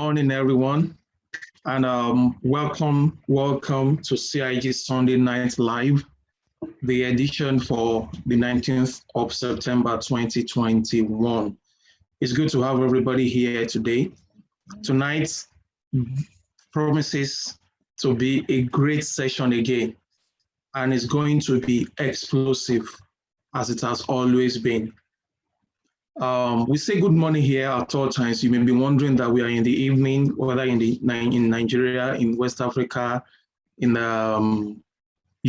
Morning, everyone, and welcome to CIG Sunday Night Live, the edition for the 19th of September 2021. It's good to have everybody here today. Tonight promises to be a great session again, and it's going to be explosive as it has always been. We say good morning here at all times. You may be wondering that we are in the evening, whether in Nigeria, in West Africa, in the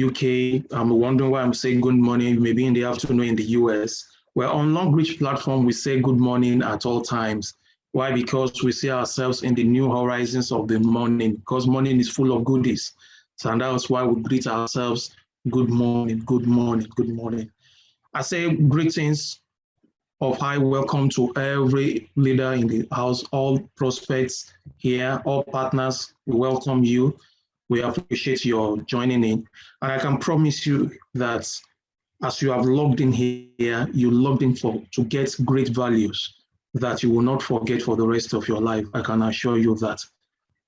UK. I'm wondering why I'm saying good morning, maybe in the afternoon in the US. We're on Long Reach platform. We say good morning at all times. Why? Because we see ourselves in the new horizons of the morning, because morning is full of goodies. So and that's why we greet ourselves, good morning, good morning, good morning. I say greetings of high welcome to every leader in the house, all prospects here, all partners, we welcome you. We appreciate your joining in. And I can promise you that as you have logged in here, you logged in to get great values that you will not forget for the rest of your life. I can assure you that.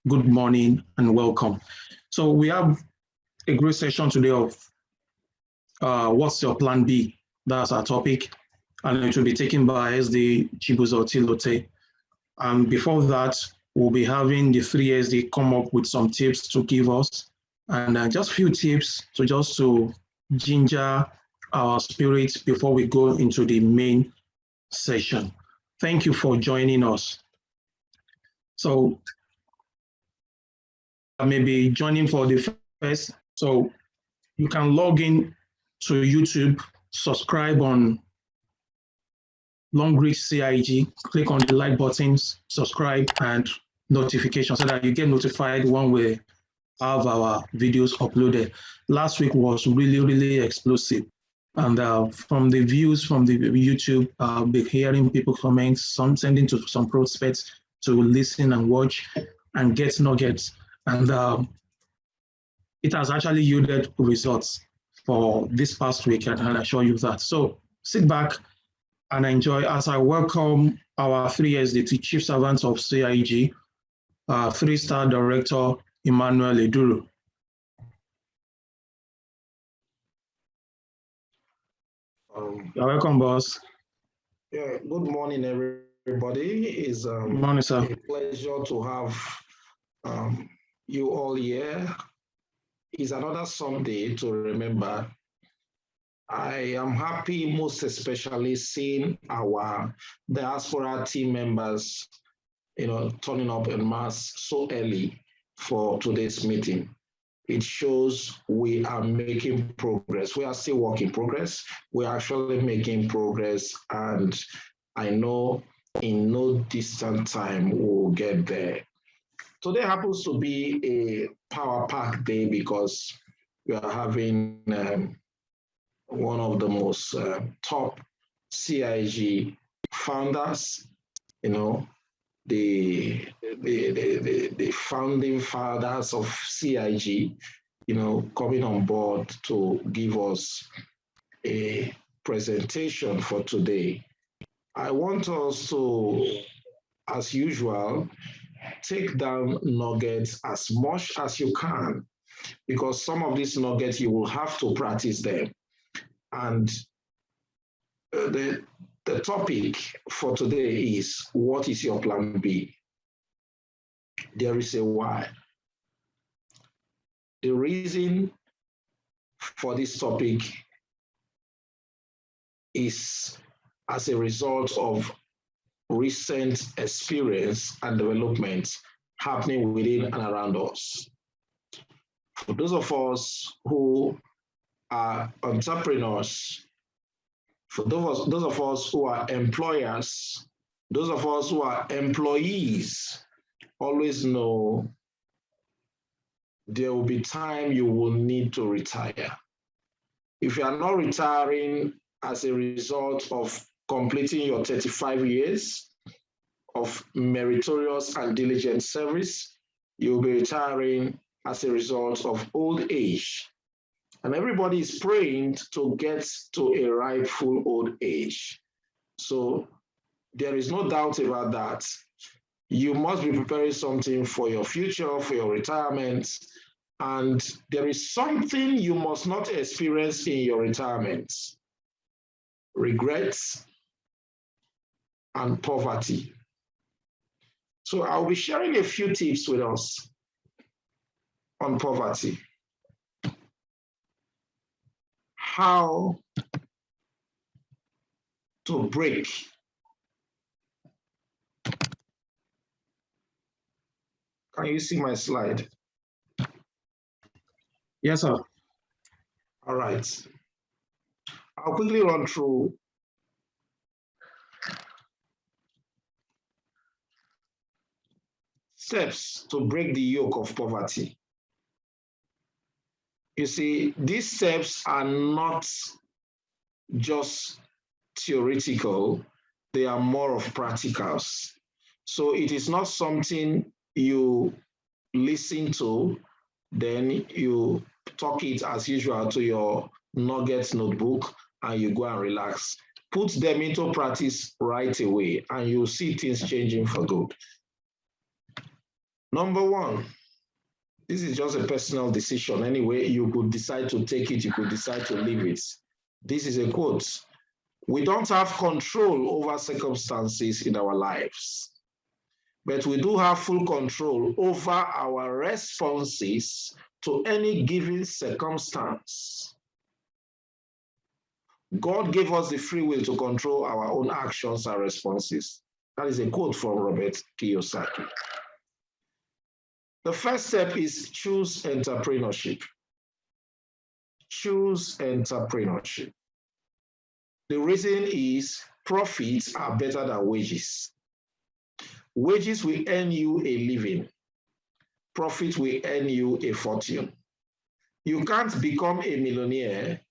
Good morning and welcome. So we have a great session today of what's your plan B? That's our topic. And it will be taken by SD Chibuzo Chilote. And before that, we'll be having the 3SD come up with some tips to give us, and just few tips to ginger our spirits before we go into the main session. Thank you for joining us. So I may be joining for the first. So you can log in to YouTube, subscribe on Long Reach CIG, click on the like buttons, subscribe, and notifications so that you get notified when we have our videos uploaded. Last week was really explosive. And from the views from the YouTube, I'll be hearing people comment, some sending to some prospects to listen and watch and get nuggets. And it has actually yielded results for this past week, and I assure you that. So sit back and enjoy as I welcome our 3SD, the Chief Servants of CIG, 3-star Director, Emmanuel Eduru. You're welcome, boss. Yeah, good morning, everybody. It's morning, sir. A pleasure to have you all here. It's another Sunday to remember. I am happy, most especially seeing our diaspora team members, turning up en masse so early for today's meeting. It shows we are making progress. We are still work in progress. We are actually making progress, and I know in no distant time we'll get there. Today happens to be a power pack day because we are having one of the most top CIG founders, the founding fathers of CIG, coming on board to give us a presentation for today. I want us to, as usual, take down nuggets as much as you can, because some of these nuggets you will have to practice them. And the topic for today is, what is your plan B? There is a why. The reason for this topic is as a result of recent experience and development happening within and around us. For those of us who are entrepreneurs, for those of us who are employers, those of us who are employees, always know there will be time you will need to retire. If you are not retiring as a result of completing your 35 years of meritorious and diligent service, you'll be retiring as a result of old age. And everybody is praying to get to a rightful old age. So there is no doubt about that. You must be preparing something for your future, for your retirement. And there is something you must not experience in your retirement: regrets and poverty. So I'll be sharing a few tips with us on poverty. How to break. Can you see my slide? Yes, sir. All right. I'll quickly run through steps to break the yoke of poverty. You see, these steps are not just theoretical, they are more of practicals. So it is not something you listen to, then you talk it as usual to your nuggets notebook and you go and relax. Put them into practice right away and you'll see things changing for good. Number one, this is just a personal decision. Anyway, you could decide to take it, you could decide to leave it. This is a quote. We don't have control over circumstances in our lives, but we do have full control over our responses to any given circumstance. God gave us the free will to control our own actions and responses. That is a quote from Robert Kiyosaki. The first step is choose entrepreneurship. Choose entrepreneurship. The reason is profits are better than wages. Wages will earn you a living. Profit will earn you a fortune. You can't become a millionaire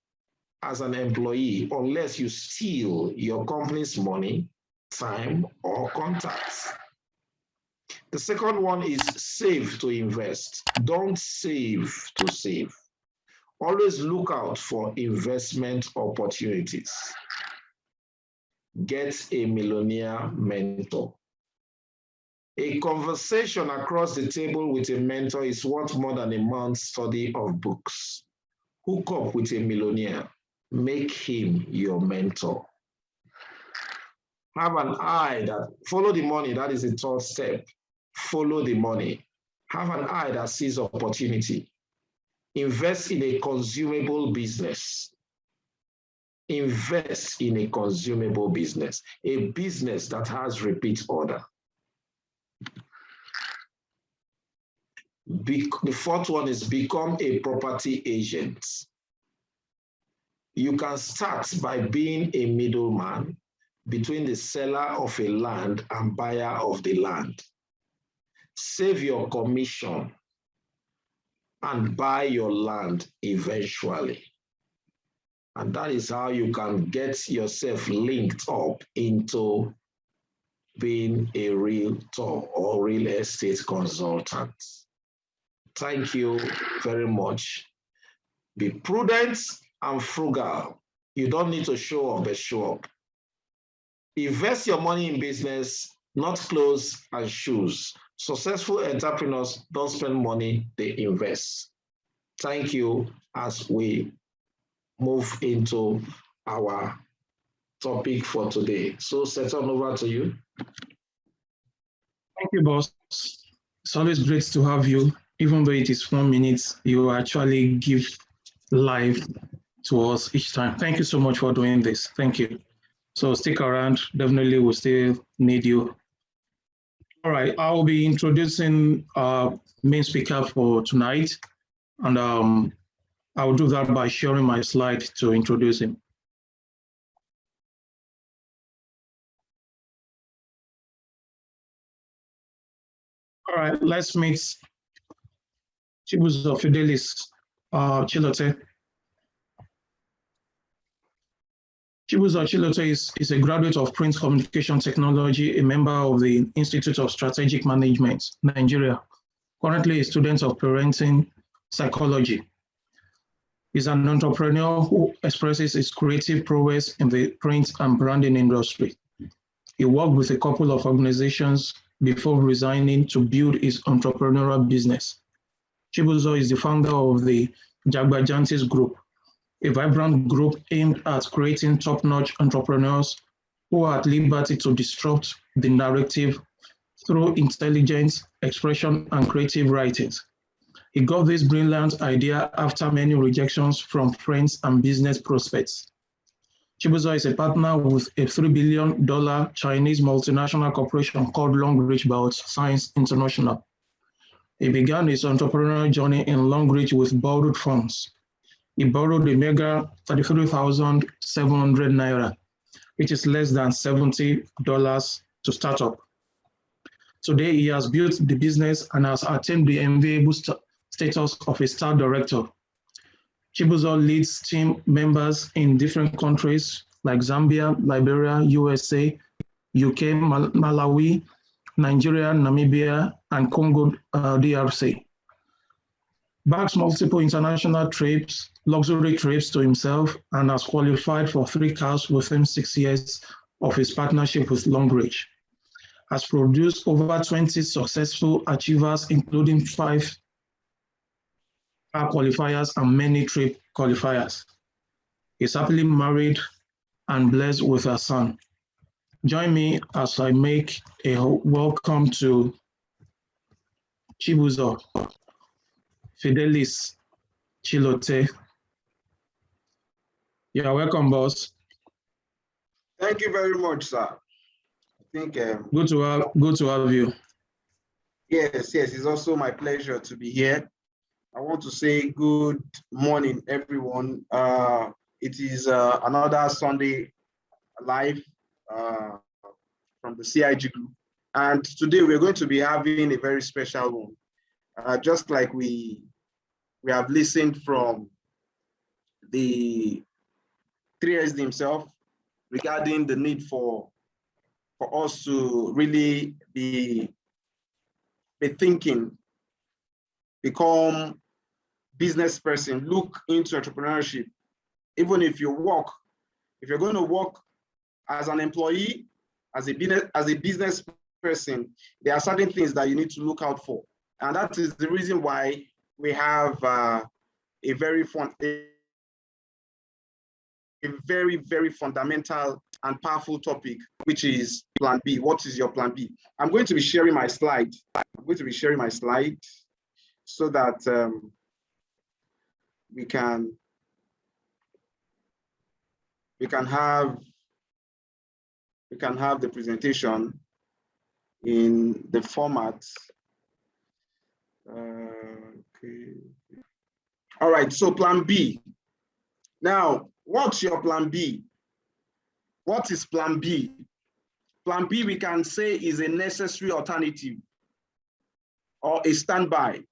as an employee unless you steal your company's money, time, or contacts. The second one is save to invest. Don't save to save. Always look out for investment opportunities. Get a millionaire mentor. A conversation across the table with a mentor is worth more than a month's study of books. Hook up with a millionaire. Make him your mentor. Have an eye that follow the money. That is the third step. Follow the money. Have an eye that sees opportunity. Invest in a consumable business. Invest in a consumable business, a business that has repeat order. The fourth one is become a property agent. You can start by being a middleman between the seller of a land and buyer of the land. Save your commission and buy your land eventually. And that is how you can get yourself linked up into being a realtor or real estate consultant. Thank you very much. Be prudent and frugal. You don't need to show off, but show up. Invest your money in business, not clothes and shoes. Successful entrepreneurs don't spend money, they invest. Thank you as we move into our topic for today. So, Seton, over to you. Thank you, boss. It's always great to have you. Even though it is 1 minute, you actually give life to us each time. Thank you so much for doing this. Thank you. So stick around. Definitely we'll still need you. All right, I'll be introducing our main speaker for tonight. And I'll do that by sharing my slide to introduce him. All right, let's meet Chibuzo Fidelis Chilote. Chibuzo Chilote is a graduate of Print Communication Technology, a member of the Institute of Strategic Management, Nigeria. Currently a student of parenting psychology. He's an entrepreneur who expresses his creative prowess in the print and branding industry. He worked with a couple of organizations before resigning to build his entrepreneurial business. Chibuzo is the founder of the Jagbajantis Group, a vibrant group aimed at creating top-notch entrepreneurs who are at liberty to disrupt the narrative through intelligence, expression, and creative writings. He got this brilliant idea after many rejections from friends and business prospects. Chibuzo is a partner with a $3 billion Chinese multinational corporation called Long Reach Bioscience International. He began his entrepreneurial journey in Long Reach with borrowed funds. He borrowed a mega 33,700 naira, which is less than $70 to start up. Today, he has built the business and has attained the enviable status of a star director. Chibuzo leads team members in different countries like Zambia, Liberia, USA, UK, Malawi, Nigeria, Namibia, and Congo DRC. Backs multiple international trips, luxury trips to himself, and has qualified for 3 cars within 6 years of his partnership with Long Reach. Has produced over 20 successful achievers, including 5 car qualifiers and many trip qualifiers. He's happily married and blessed with a son. Join me as I make a welcome to Chibuzo, Fidelis Chilote. You are welcome, boss. Thank you very much, sir. I think good to have you. Yes, it's also my pleasure to be here. I want to say good morning, everyone. It is another Sunday live from the CIG group, and today we're going to be having a very special one. Just like we have listened from the 3S himself regarding the need for us to really be thinking, become business person, look into entrepreneurship. Even if you're going to work as an employee, as a business person, there are certain things that you need to look out for. And that is the reason why we have a very, very fundamental and powerful topic, which is Plan B. What is your Plan B? I'm going to be sharing my slide. So that we can have the presentation in the format. Okay. All right, so Plan B. Now, what's your Plan B? What is Plan B? Plan B, we can say, is a necessary alternative or a standby,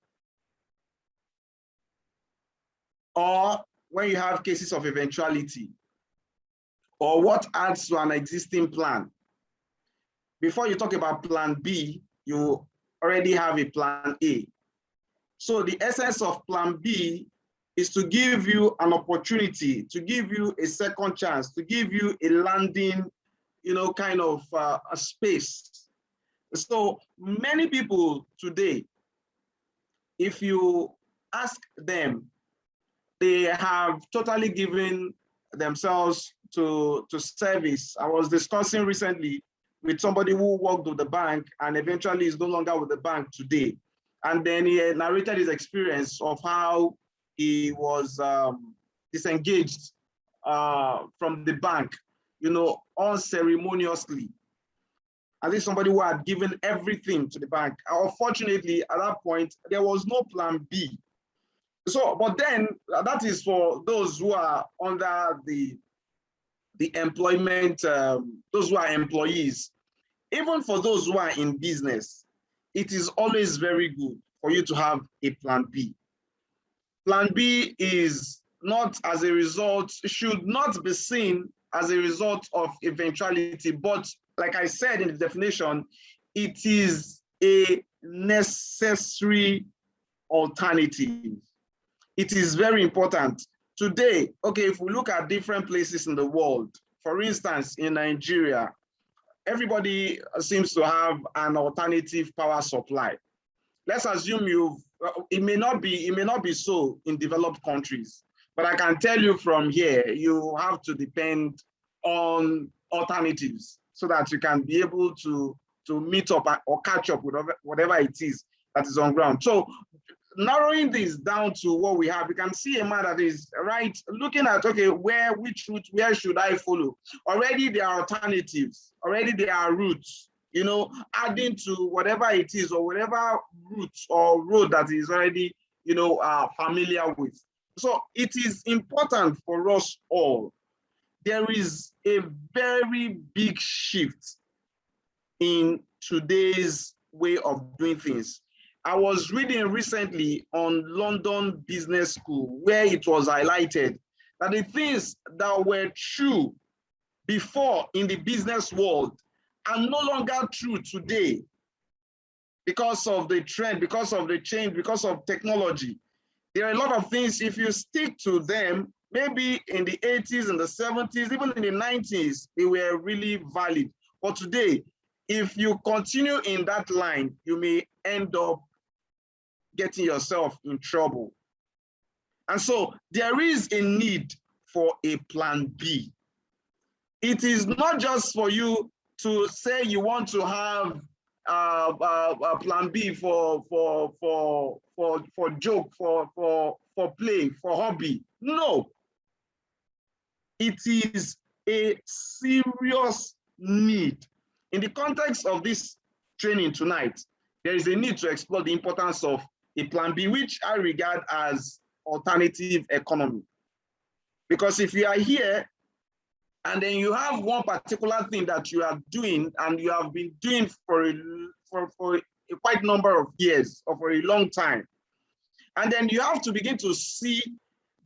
or when you have cases of eventuality, or what adds to an existing plan. Before you talk about Plan B, you already have a Plan A. So the essence of Plan B is to give you an opportunity, to give you a second chance, to give you a landing, kind of a space. So many people today, if you ask them, they have totally given themselves to service. I was discussing recently with somebody who worked with the bank and eventually is no longer with the bank today. And then he narrated his experience of how he was disengaged from the bank, unceremoniously. I think somebody who had given everything to the bank. Unfortunately, at that point, there was no Plan B. So, but then that is for those who are under the employment, those who are employees. Even for those who are in business, it is always very good for you to have a Plan B. Plan B is not as a result, should not be seen as a result of eventuality, but like I said in the definition, it is a necessary alternative. It is very important. Today, okay, if we look at different places in the world, for instance, in Nigeria, everybody seems to have an alternative power supply. Let's assume it may not be so in developed countries, but I can tell you from here, you have to depend on alternatives so that you can be able to meet up or catch up with whatever it is that is on ground. So narrowing this down to what we have, we can see a man that is right looking at, okay, which route, where should I follow? Already there are alternatives, already there are routes, you know, adding to whatever it is or whatever route or road that is already, you know, familiar with. So it is important for us all. There is a very big shift in today's way of doing things. I was reading recently on London Business School where it was highlighted that the things that were true before in the business world are no longer true today because of the trend, because of the change, because of technology. There are a lot of things, if you stick to them, maybe in the 80s and the 70s, even in the 90s, they were really valid. But today, if you continue in that line, you may end up getting yourself in trouble. And so there is a need for a plan B. It is not just for you to say you want to have a plan B for joke, for play, for hobby. No, it is a serious need. In the context of this training tonight, there is a need to explore the importance of a plan B, which I regard as alternative economy. Because if you are here and then you have one particular thing that you are doing and you have been doing for a quite number of years or for a long time, and then you have to begin to see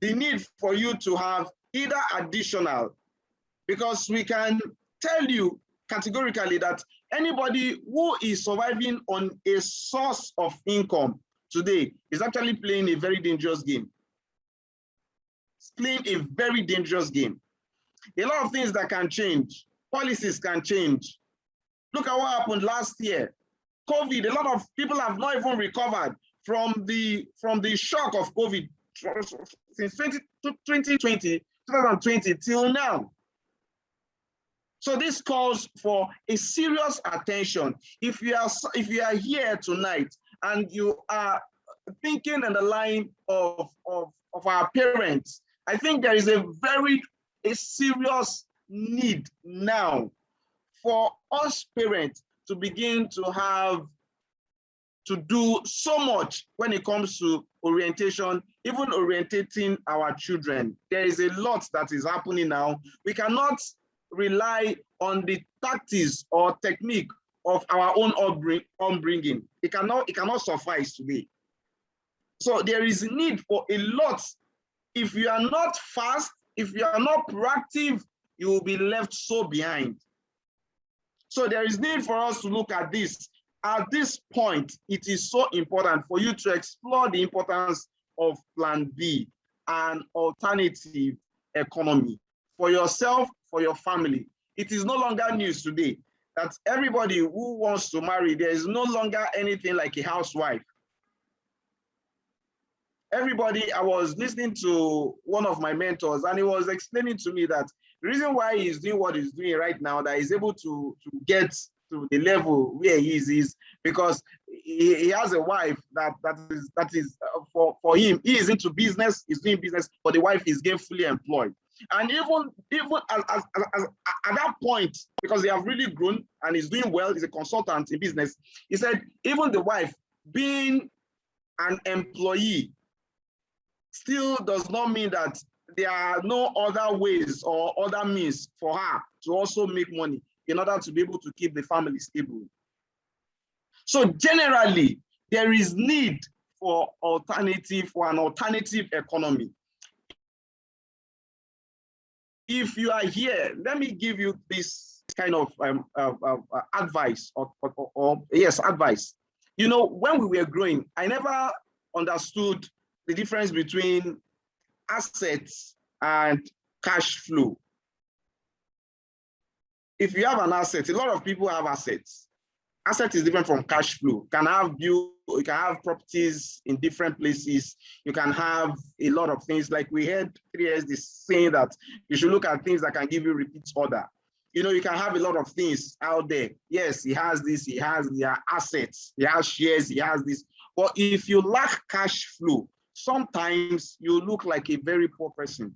the need for you to have either additional, because we can tell you categorically that anybody who is surviving on a source of income today is actually playing a very dangerous game. It's playing a very dangerous game. A lot of things that can change. Policies can change. Look at what happened last year. COVID, a lot of people have not even recovered from the shock of COVID since 2020 till now. So this calls for a serious attention. If you are here tonight and you are thinking in the line of our parents, I think there is a serious need now for us parents to begin to do so much when it comes to orientation, even orientating our children. There is a lot that is happening now. We cannot rely on the tactics or technique of our own upbringing. It cannot suffice today. So there is a need for a lot. If you are not fast, if you are not proactive, you will be left so behind. So there is need for us to look at this. At this point, it is so important for you to explore the importance of Plan B, an alternative economy for yourself, for your family. It is no longer news today that everybody who wants to marry, there is no longer anything like a housewife. Everybody, I was listening to one of my mentors and he was explaining to me that the reason why he's doing what he's doing right now, that he's able to get to the level where he is because he has a wife that is for him. He is into business, he's doing business, but the wife is gainfully employed. And even at that point, because they have really grown and he's doing well, he's a consultant in business, he said even the wife being an employee still does not mean that there are no other ways or other means for her to also make money in order to be able to keep the family stable. So generally, there is need for an alternative economy. If you are here, let me give you this kind of advice advice. You know, when we were growing, I never understood the difference between assets and cash flow. if you have an asset, a lot of people have assets. Asset is different from cash flow. You can have properties in different places. You can have a lot of things. Like we heard 3S saying that you should look at things that can give you repeat order. You know, you can have a lot of things out there. Yes, he has this, he has assets, he has shares, he has this. But if you lack cash flow, sometimes you look like a very poor person.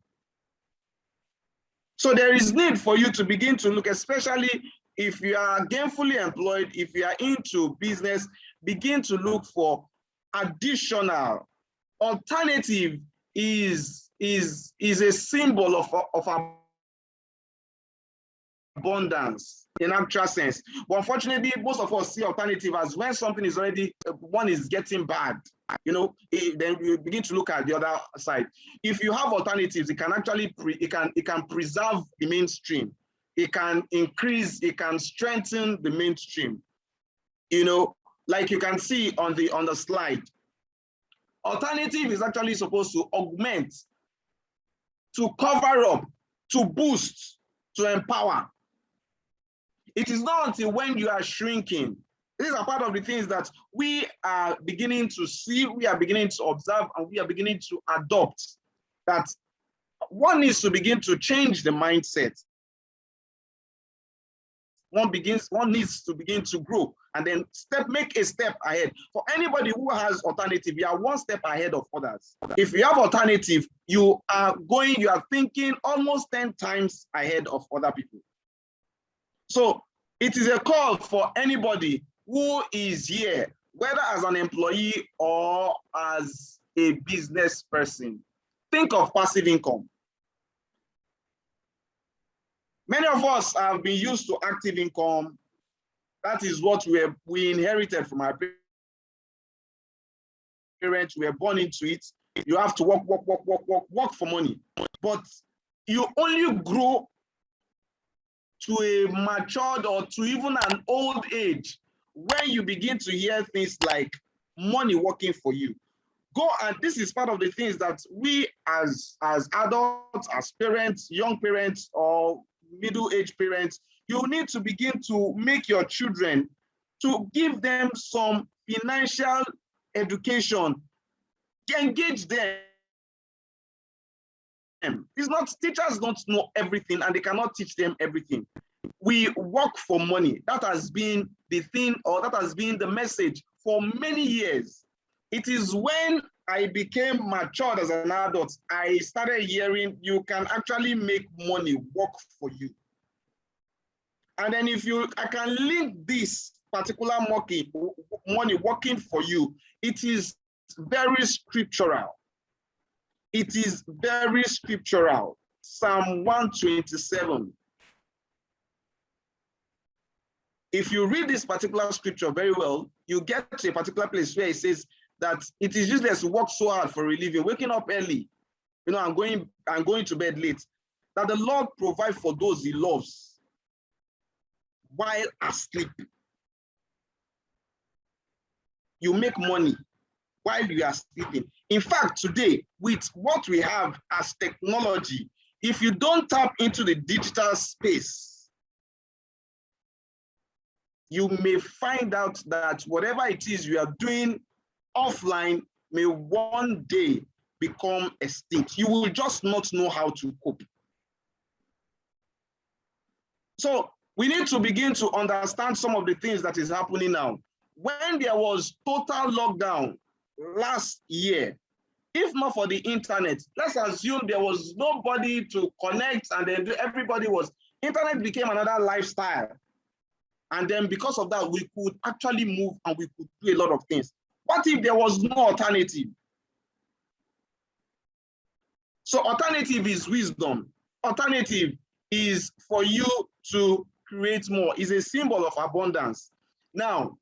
So there is need for you to begin to look, especially if you are gainfully employed, if you are into business, begin to look for additional alternative is a symbol of abundance in actual sense. But unfortunately, most of us see alternative as when something is already, one is getting bad, you know, then you begin to look at the other side. If you have alternatives, it can actually, it can preserve the mainstream. It can increase, it can strengthen the mainstream. You know, like you can see on the slide, alternative is actually supposed to augment, to cover up, to boost, to empower. It is not until when you are shrinking. These are part of the things that we are beginning to see, we are beginning to observe, and we are beginning to adopt. That one needs to begin to change the mindset. One needs to begin to grow and then make a step ahead. For anybody who has alternative, you are one step ahead of others. If you have alternative, you are thinking almost 10 times ahead of other people. So it is a call for anybody who is here, whether as an employee or as a business person. Think of passive income. Many of us have been used to active income. That is what we inherited from our parents. We were born into it. You have to work for money. But you only grow to a matured or to even an old age when you begin to hear things like money working for you. And this is part of the things that we as adults, as parents, young parents, or middle-aged parents, you need to begin to make your children, to give them some financial education, engage them. It's not, teachers don't know everything and they cannot teach them everything. We work for money. That has been the thing, or that has been the message for many years. It is when I became matured as an adult, I started hearing you can actually make money work for you. And then I can link this particular money working for you, it is very scriptural. It is very scriptural. Psalm 127. If you read this particular scripture very well, you get to a particular place where it says that it is useless to work so hard for a living, waking up early, you know, and going to bed late, that the Lord provides for those he loves while asleep. You make money while you are sleeping. In fact, today, with what we have as technology, if you don't tap into the digital space, you may find out that whatever it is you are doing offline may one day become extinct. You will just not know how to cope. So we need to begin to understand some of the things that is happening now. When there was total lockdown last year, if not for the internet, let's assume there was nobody to connect, and then internet became another lifestyle. And then because of that, we could actually move and we could do a lot of things. What if there was no alternative? So alternative is wisdom. Alternative is for you to create more. It's a symbol of abundance. Now,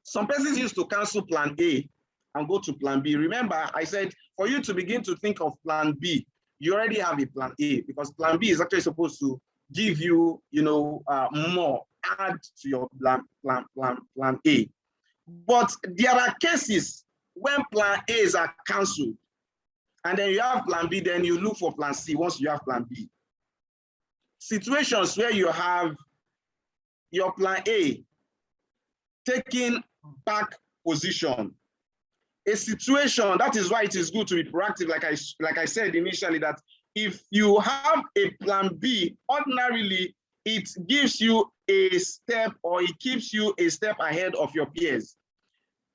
some persons used to cancel plan A and go to plan B. Remember, I said for you to begin to think of plan B, you already have a plan A, because plan B is actually supposed to give you, more, add to your plan A. But there are cases when plan A's are cancelled, and then you have plan B, then you look for plan C once you have plan B. situations where you have your plan A taking back position. A situation, that is why it is good to be proactive, like I said initially, that if you have a plan B, ordinarily it gives you a step, or it keeps you a step ahead of your peers.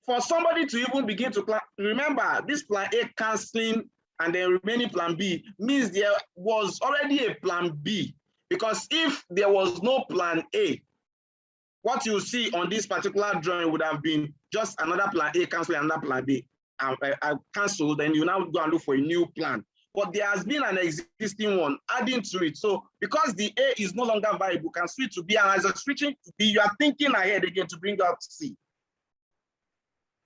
For somebody to even begin to plan, remember this plan A canceling and then remaining plan B means there was already a plan B, because if there was no plan A, what you see on this particular drawing would have been just another plan A canceling another plan B. I cancel, then you now go and look for a new plan. But there has been an existing one adding to it. So because the A is no longer viable, can switch to B, and as a switching to B, you are thinking ahead again to bring out C.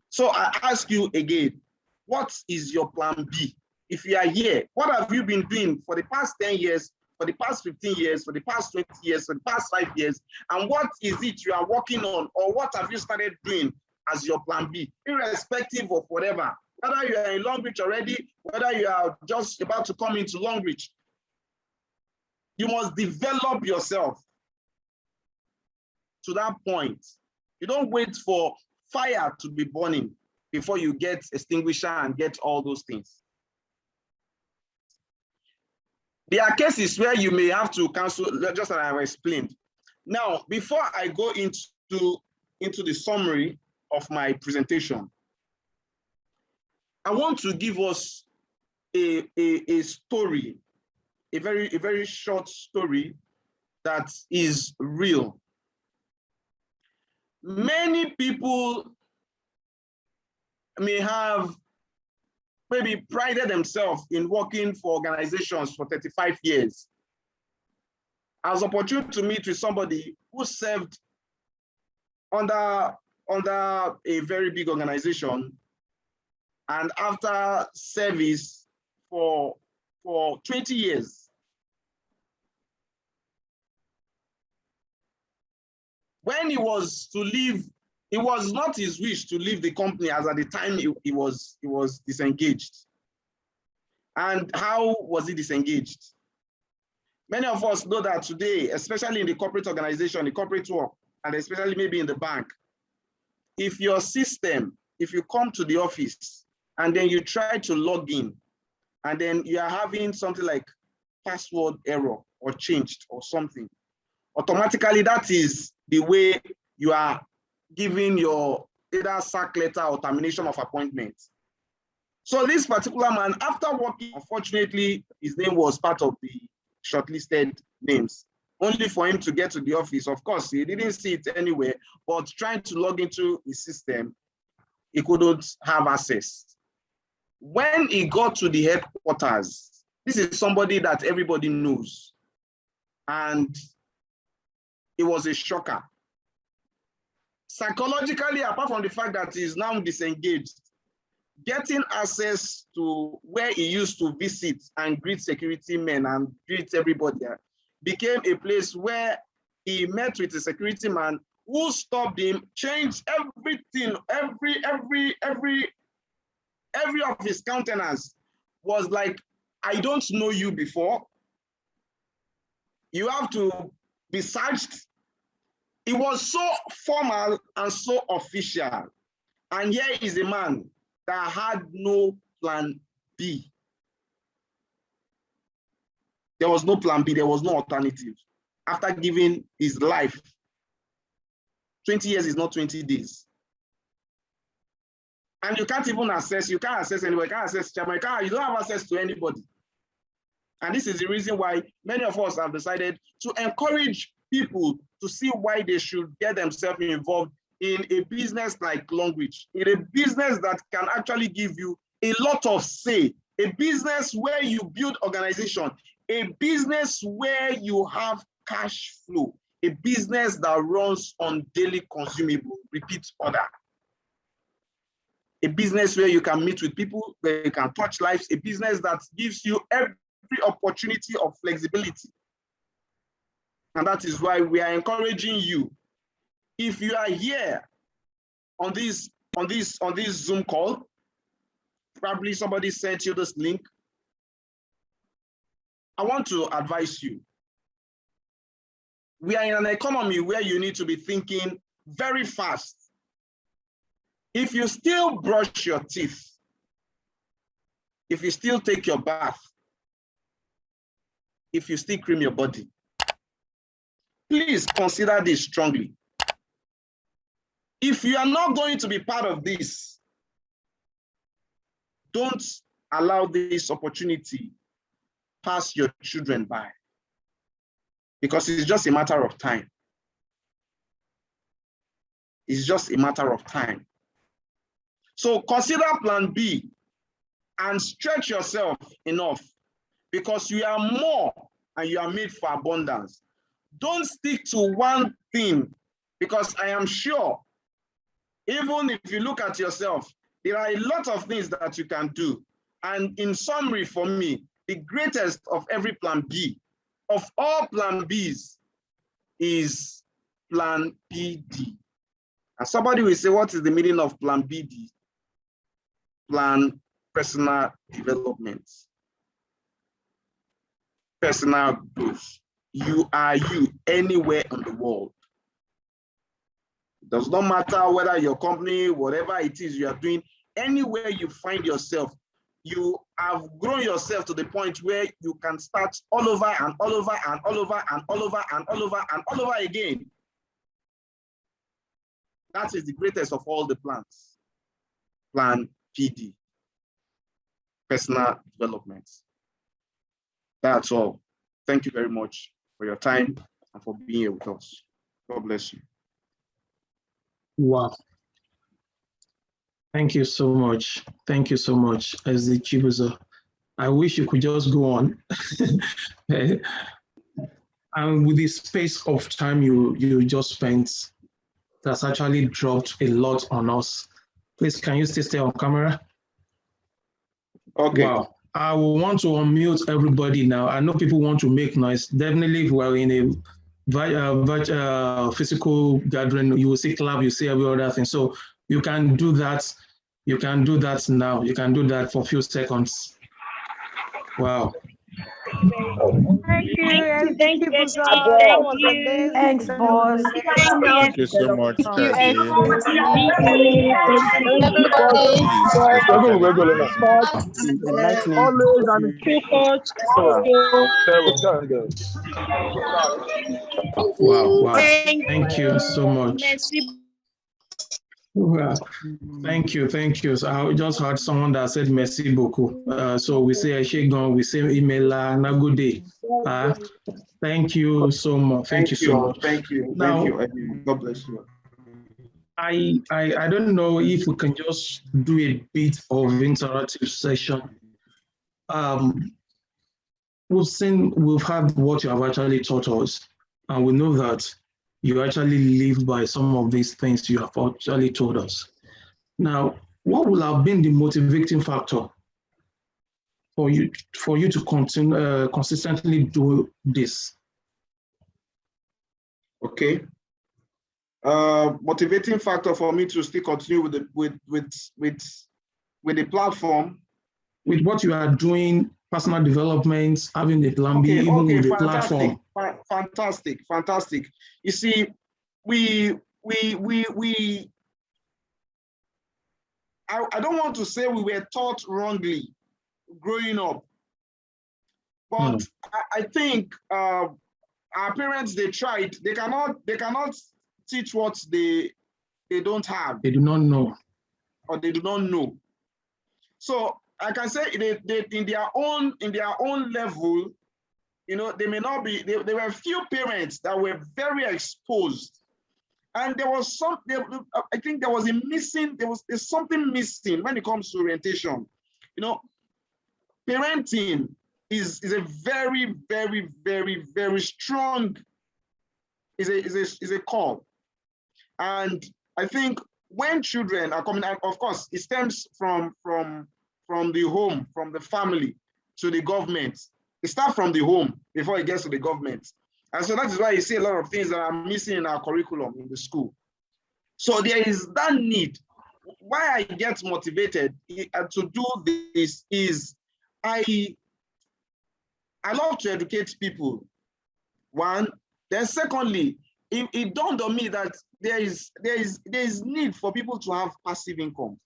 So I ask you again, what is your plan B? If you are here, what have you been doing for the past 10 years, for the past 15 years, for the past 20 years, for the past 5 years? And what is it you are working on, or what have you started doing as your plan B, irrespective of whatever, whether you are in Long Beach already, whether you are just about to come into Long Beach? You must develop yourself to that point. You don't wait for fire to be burning before you get extinguisher and get all those things. There are cases where you may have to cancel, just as I have explained. Now, before I go into the summary of my presentation, I want to give us a story, a very short story that is real. Many people may have maybe prided themselves in working for organizations for 35 years. I was opportune to meet with somebody who served under a very big organization, and after service for 20 years, when he was to leave, it was not his wish to leave the company, as at the time he was disengaged. And how was he disengaged? Many of us know that today, especially in the corporate organization, the corporate work, and especially maybe in the bank, if your system, if you come to the office and then you try to log in, and then you are having something like password error or changed or something, automatically that is the way you are giving your either sack letter or termination of appointment. So this particular man, after working, unfortunately, his name was part of the shortlisted names, only for him to get to the office. Of course, he didn't see it anywhere, but trying to log into his system, he couldn't have access. When he got to the headquarters, this is somebody that everybody knows, and it was a shocker. Psychologically, apart from the fact that he's now disengaged, getting access to where he used to visit and greet security men and greet everybody became a place where he met with a security man who stopped him, changed everything, every of his countenance was like, I don't know you before. You have to be searched. It was so formal and so official. And here is a man that had no plan B. There was no plan B, there was no alternative. After giving his life, 20 years is not 20 days. And you can't even access, you can't access anywhere, you can't access chairman, you don't have access to anybody. And this is the reason why many of us have decided to encourage people to see why they should get themselves involved in a business like Long Beach, in a business that can actually give you a lot of say, a business where you build organization, a business where you have cash flow, a business that runs on daily consumable, repeat order. A business where you can meet with people, where you can touch lives, a business that gives you every opportunity of flexibility. And that is why we are encouraging you. If you are here on this Zoom call, probably somebody sent you this link. I want to advise you. we are in an economy where you need to be thinking very fast. If you still brush your teeth, if you still take your bath, if you still cream your body, please consider this strongly. If you are not going to be part of this, don't allow this opportunity pass your children by, because it's just a matter of time. It's just a matter of time. So consider plan B and stretch yourself enough, because you are more and you are made for abundance. Don't stick to one thing, because I am sure, even if you look at yourself, there are a lot of things that you can do. And in summary, for me, the greatest of every plan B, of all plan Bs, is plan PD. And somebody will say, what is the meaning of plan PD? Plan personal development, personal growth. You are you anywhere in the world. It does not matter whether your company, whatever it is you are doing, anywhere you find yourself, you have grown yourself to the point where you can start all over and all over and all over and all over and all over and all over again. That is the greatest of all the plans. Plan PD, personal development. That's all. Thank you very much for your time and for being here with us. God bless you. Wow. Thank you so much. Thank you so much, as the Chibuzo. I wish you could just go on. And with the space of time you just spent, that's actually dropped a lot on us. Please, can you still stay on camera? Okay. Wow. I will want to unmute everybody now. I know people want to make noise. Definitely, if we're in a physical gathering, you will see clap, you see every other thing. So you can do that. You can do that now. You can do that for a few seconds. Wow. Thank you. Thank you, Chibuzo. That was amazing. Thanks, boss. Thank you so much, Thank you, Kathy. Always and Wow. Thank you so much. Well, thank you. So I just heard someone that said merci beaucoup. So we say Eshegon, we say Imela, na good day. Thank you so much. Thank you so much. Thank you. Now, Thank you. God bless you. I don't know if we can just do a bit of interactive session. We've had what you have actually taught us, and we know that you actually live by some of these things you have actually told us. Now, what will have been the motivating factor for you to continue consistently do this? Okay. Motivating factor for me to still continue with the platform. With what you are doing, personal development, having the plan B, even with the platform. Fantastic. You see, I don't want to say we were taught wrongly growing up, but I think our parents, they tried. They cannot teach what they don't have. They do not know. Or they do not know. So I can say they in their own level, you know, they may not be, there were few parents that were very exposed. And there was I think there was there's something missing when it comes to orientation. You know, parenting is a very, very, very, very strong, is a call. And I think when children are coming out, of course, it stems from the home, from the family to the government. It starts from the home before it gets to the government. And so that is why you see a lot of things that are missing in our curriculum in the school. So there is that need. Why I get motivated to do this is I love to educate people. One, Then secondly, it dawned on me that there is need for people to have passive income.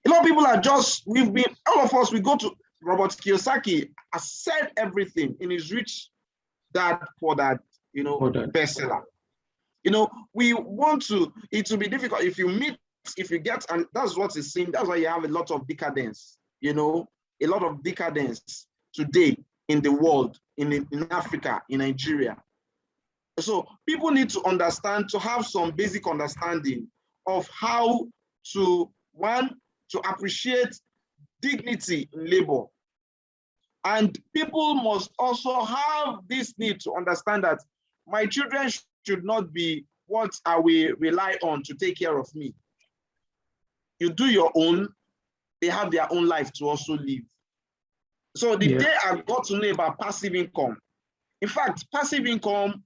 A lot of people are just, all of us, we go to Robert Kiyosaki has said everything in his Rich Dad Poor Dad, bestseller. We want to, it will be difficult if you get, and that's what is seen, that's why you have a lot of decadence, a lot of decadence today in the world, in Africa, in Nigeria. So people need to understand, to have some basic understanding of how to, one, to appreciate dignity in labor. And people must also have this need to understand that my children should not be what I will rely on to take care of me. You do your own, they have their own life to also live. So the day I got to know about passive income, in fact, passive income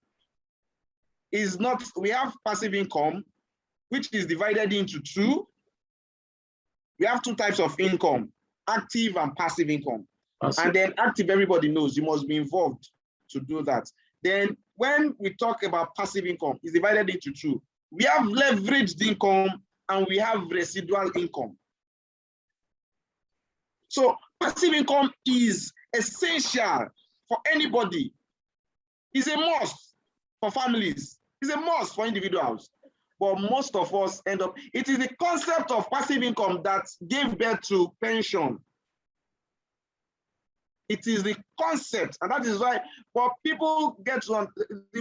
is not, we have passive income, which is divided into two. We have two types of income, active and passive income. And then active, everybody knows you must be involved to do that. Then when we talk about passive income, it's divided into two. We have leveraged income and we have residual income. So passive income is essential for anybody. It's a must for families. It's a must for individuals. But most of us end up, it is the concept of passive income that gave birth to pension. It is the concept, and that is why, but people get to,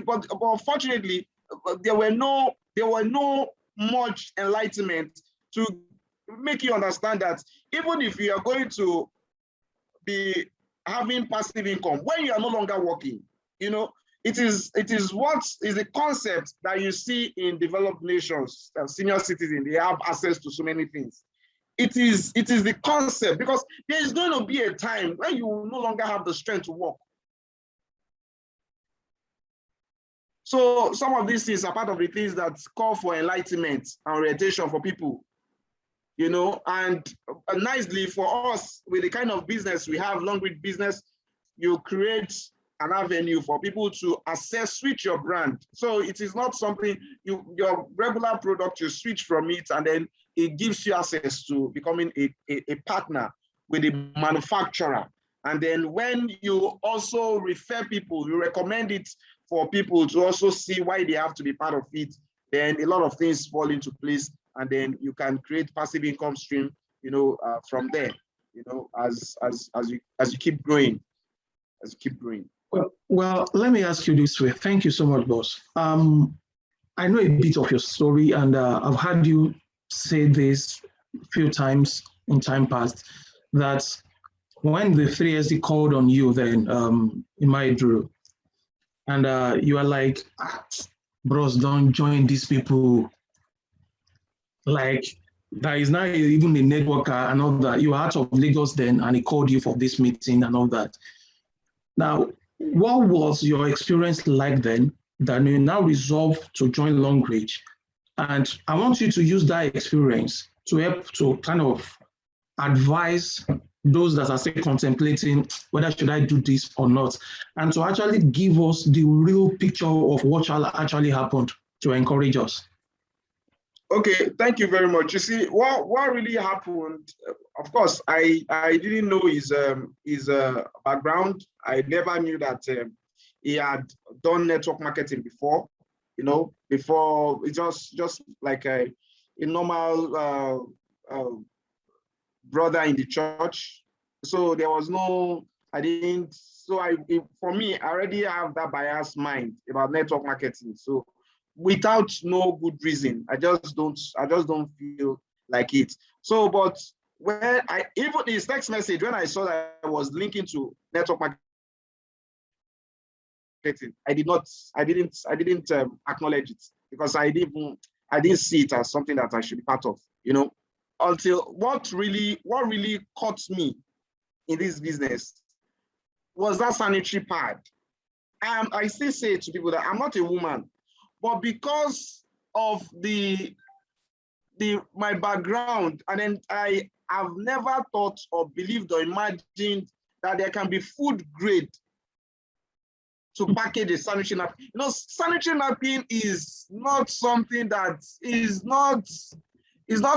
but unfortunately, there were no much enlightenment to make you understand that even if you are going to be having passive income, when you are no longer working, it is what is the concept that you see in developed nations, senior citizens, they have access to so many things. It is the concept, because there is going to be a time when you will no longer have the strength to work. So some of these things are part of the things that call for enlightenment and orientation for people, and nicely for us, with the kind of business we have, long read business, you create an avenue for people to switch your brand. So it is not something, your regular product, you switch from it, and then it gives you access to becoming a partner with the manufacturer. And then when you also refer people, you recommend it for people to also see why they have to be part of it, then a lot of things fall into place, and then you can create passive income stream, from there, as you keep growing, Well, let me ask you this way. Thank you so much, boss. I know a bit of your story, and I've heard you say this a few times in time past, that when the 3SD called on you then in Maidru, and you are like, bros, don't join these people. Like, there is now even a networker and all that. You are out of Lagos then, and he called you for this meeting and all that. Now, what was your experience like then that you now resolve to join Longreach? And I want you to use that experience to help to kind of advise those that are still contemplating whether should I do this or not, and to actually give us the real picture of what actually happened to encourage us. Okay, thank you very much. You see, what really happened, of course, I didn't know his background. I never knew that he had done network marketing before, before it's just like a normal brother in the church. So there was no, for me, I already have that biased mind about network marketing. So without no good reason, I just don't feel like it. So, but when even his text message, when I saw that I was linking to network marketing, I didn't acknowledge it, because I didn't see it as something that I should be part of, until what really caught me in this business was that sanitary pad. I still say to people that I'm not a woman, but because of my background, and then I have never thought or believed or imagined that there can be food grade to package a sanitary napkin. You know, sanitary napkin is not something that is not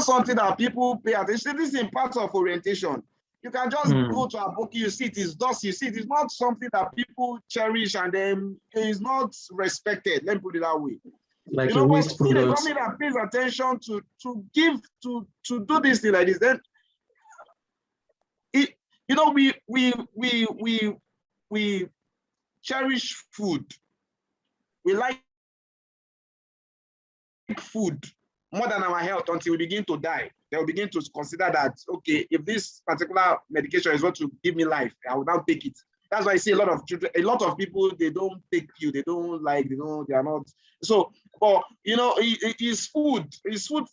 something that people pay attention. This is in part of orientation. You can just go to a book, you see it is dust, you see it is not something that people cherish and then it is not respected. Let me put it that way. Like you know, a but waste see the product. company that pays attention to do this thing like this, then it, you know, we cherish food. We like food more than our health until we begin to die. They'll begin to consider that, okay, if this particular medication is what to give me life, I will now take it. That's why I see a lot of children, a lot of people, they don't take you, they don't like, they are not. So, but you know, it's food, food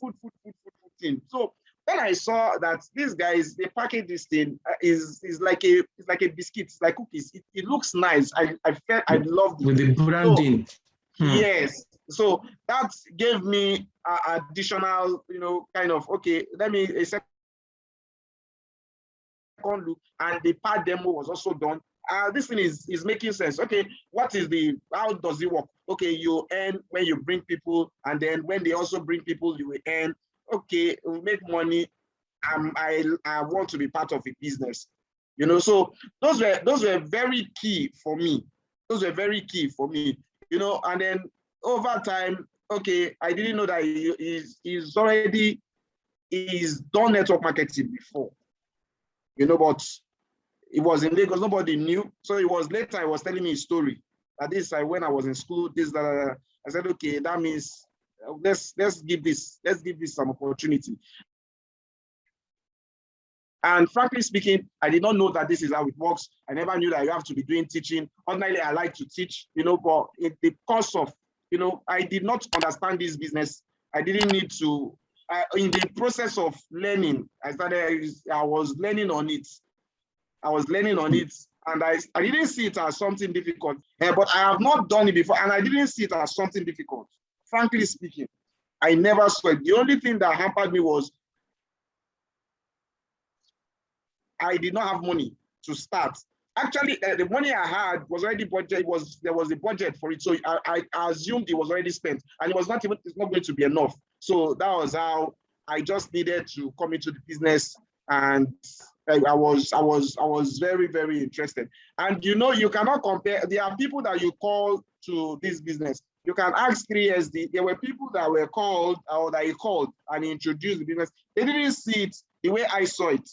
thing. So when I saw that these guys, they package this thing is like a biscuit, it's like cookies. It looks nice. I felt I loved it. With the branding. So, yes. So that gave me additional, you know, kind of, okay, let me a second look, and the part demo was also done. This thing is making sense. Okay, how does it work? Okay, you earn when you bring people, and then when they also bring people, you will earn. Okay, we make money. I want to be part of a business, you know. So those were very key for me. Those were very key for me, you know. And then over time, okay, I didn't know that he's done network marketing before, you know, but it was in Lagos, nobody knew. So it was later, he was telling me a story. That this, when I was in school, I said, okay, that means let's give this some opportunity. And frankly speaking, I did not know that this is how it works. I never knew that you have to be doing teaching. Ordinarily, I like to teach, you know, but in the course of, you know, I did not understand this business. I didn't need to, in the process of learning, I was learning on it. And I didn't see it as something difficult, but I have not done it before, and I didn't see it as something difficult. Frankly speaking, I never saw it. The only thing that hampered me was I did not have money to start. Actually, the money I had was already budget. There was a budget for it, so I assumed it was already spent, and it's not going to be enough. So that was how I just needed to come into the business, and I was very, very interested. And you know, you cannot compare. There are people that you call to this business. You can ask 3SD. There were people that were called, or that he called and introduced the business. They didn't see it the way I saw it.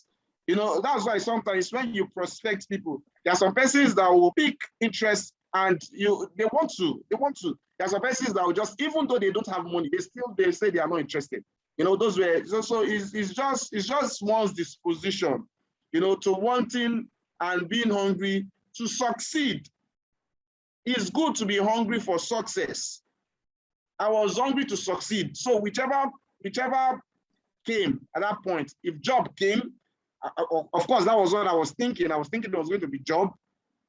You know, that's why sometimes when you prospect people, there are some persons that will pick interest and they want to. There are some persons that will just, even though they don't have money, they say they are not interested. You know, those were, so it's just one's disposition, you know, to wanting and being hungry to succeed. It's good to be hungry for success. I was hungry to succeed. So whichever came at that point, if job came, of course, that was what I was thinking. I was thinking it was going to be job,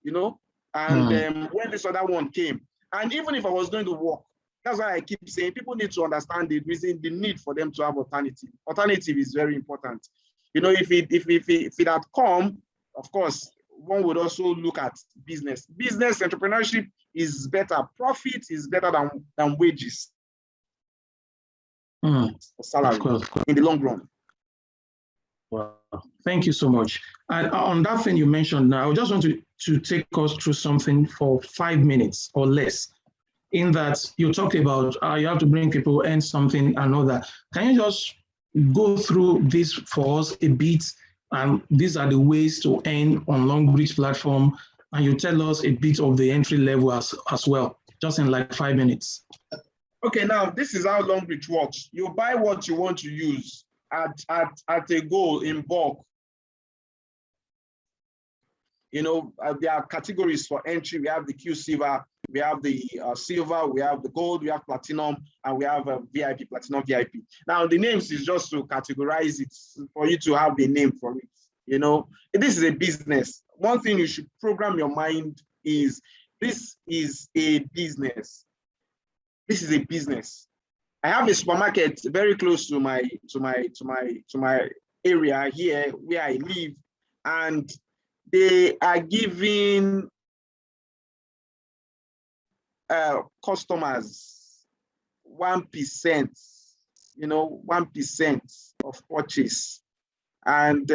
you know, and when this other one came, and even if I was going to work, that's why I keep saying people need to understand the reason, the need for them to have alternative. Alternative is very important. You know, if it had come, of course, one would also look at business. Business entrepreneurship is better. Profit is better than wages. Salary in the long run. Wow. Thank you so much. And on that thing you mentioned now, I just want to take us through something for 5 minutes or less. In that you talked about you have to bring people and something another. Can you just go through this for us a bit? And these are the ways to earn on Longbridge platform. And you tell us a bit of the entry level as well, just in like 5 minutes. Okay, now this is how Longbridge works. You buy what you want to use at a goal in bulk. You know, there are categories for entry. We have the Q Silver, we have the silver, we have the gold, we have platinum, and we have VIP, platinum VIP. Now, the names is just to categorize it for you to have the name for it. You know, this is a business. One thing you should program your mind is this is a business. This is a business. I have a supermarket very close to my area here where I live, and they are giving customers 1%, 1% of purchase. And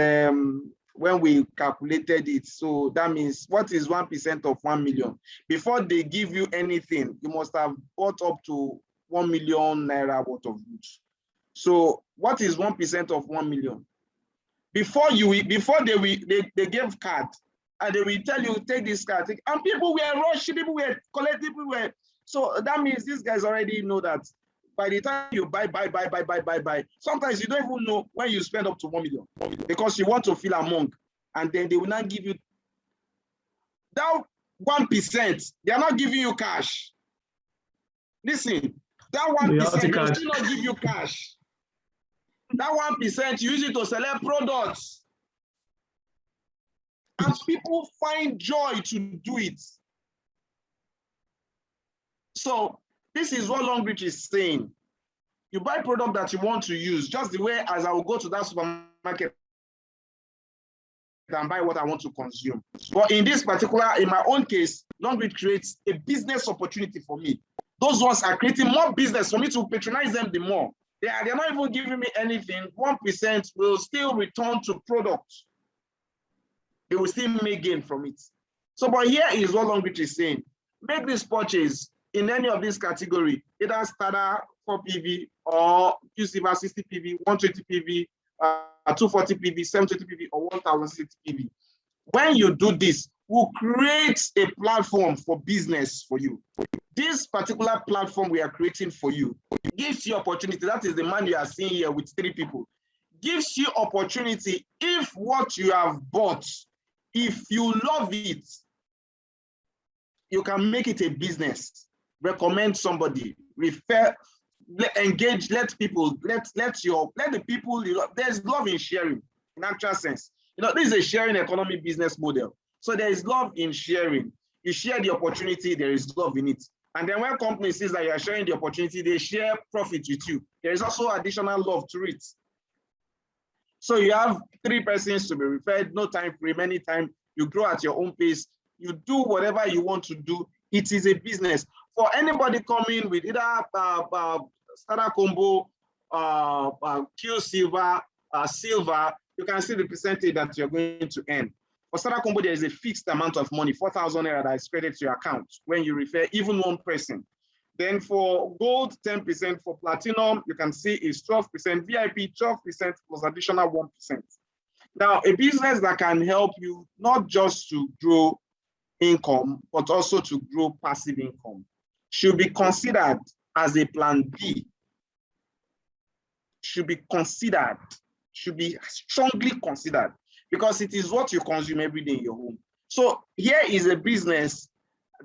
when we calculated it, so that means what is 1% of 1 million? Before they give you anything, you must have bought up to 1 million naira worth of goods. So what is 1% of 1 million? Before they gave card, and they will tell you, take this card. And people were rushing, people were collecting, people were. So that means these guys already know that by the time you buy, sometimes you don't even know when you spend up to 1 million because you want to feel among, and then they will not give you that 1%. They are not giving you cash. Listen, that 1% they will still not give you cash. That 1%, you use it to select products. And people find joy to do it. So this is what Longbridge is saying. You buy product that you want to use, just the way as I will go to that supermarket and buy what I want to consume. But in this particular, in my own case, Longbridge creates a business opportunity for me. Those ones are creating more business for me to patronize them the more. They're not even giving me anything. 1% will still return to products. They will still make gain from it. So, but here is what Longbridge is saying. Make this purchase in any of this category, either starter 4 PV or Q-Silver 60 PV, 120 PV, 240 PV, 720 PV, or 1060 PV. When you do this, we'll create a platform for business for you. This particular platform we are creating for you gives you opportunity. That is the man you are seeing here with 3 people. Gives you opportunity if what you have bought, if you love it, you can make it a business. Recommend somebody, refer, engage, let people, let the people, there's love in sharing in actual sense. This is a sharing economy business model. So there is love in sharing. You share the opportunity, there is love in it. And then when company sees that you are sharing the opportunity, they share profit with you. There is also additional love to it. So you have 3 persons to be referred, no time frame, anytime. You grow at your own pace. You do whatever you want to do. It is a business. For anybody coming with either starter combo, Q-Silver, silver, you can see the percentage that you're going to earn. For starter combo, there is a fixed amount of money, 4,000 naira that is credited to your account when you refer even one person. Then for gold, 10%. For platinum, you can see is 12%. VIP, 12% plus additional 1%. Now, a business that can help you not just to grow income, but also to grow passive income should be considered as a plan B. Should be considered, should be strongly considered, because it is what you consume every day in your home. So here is a business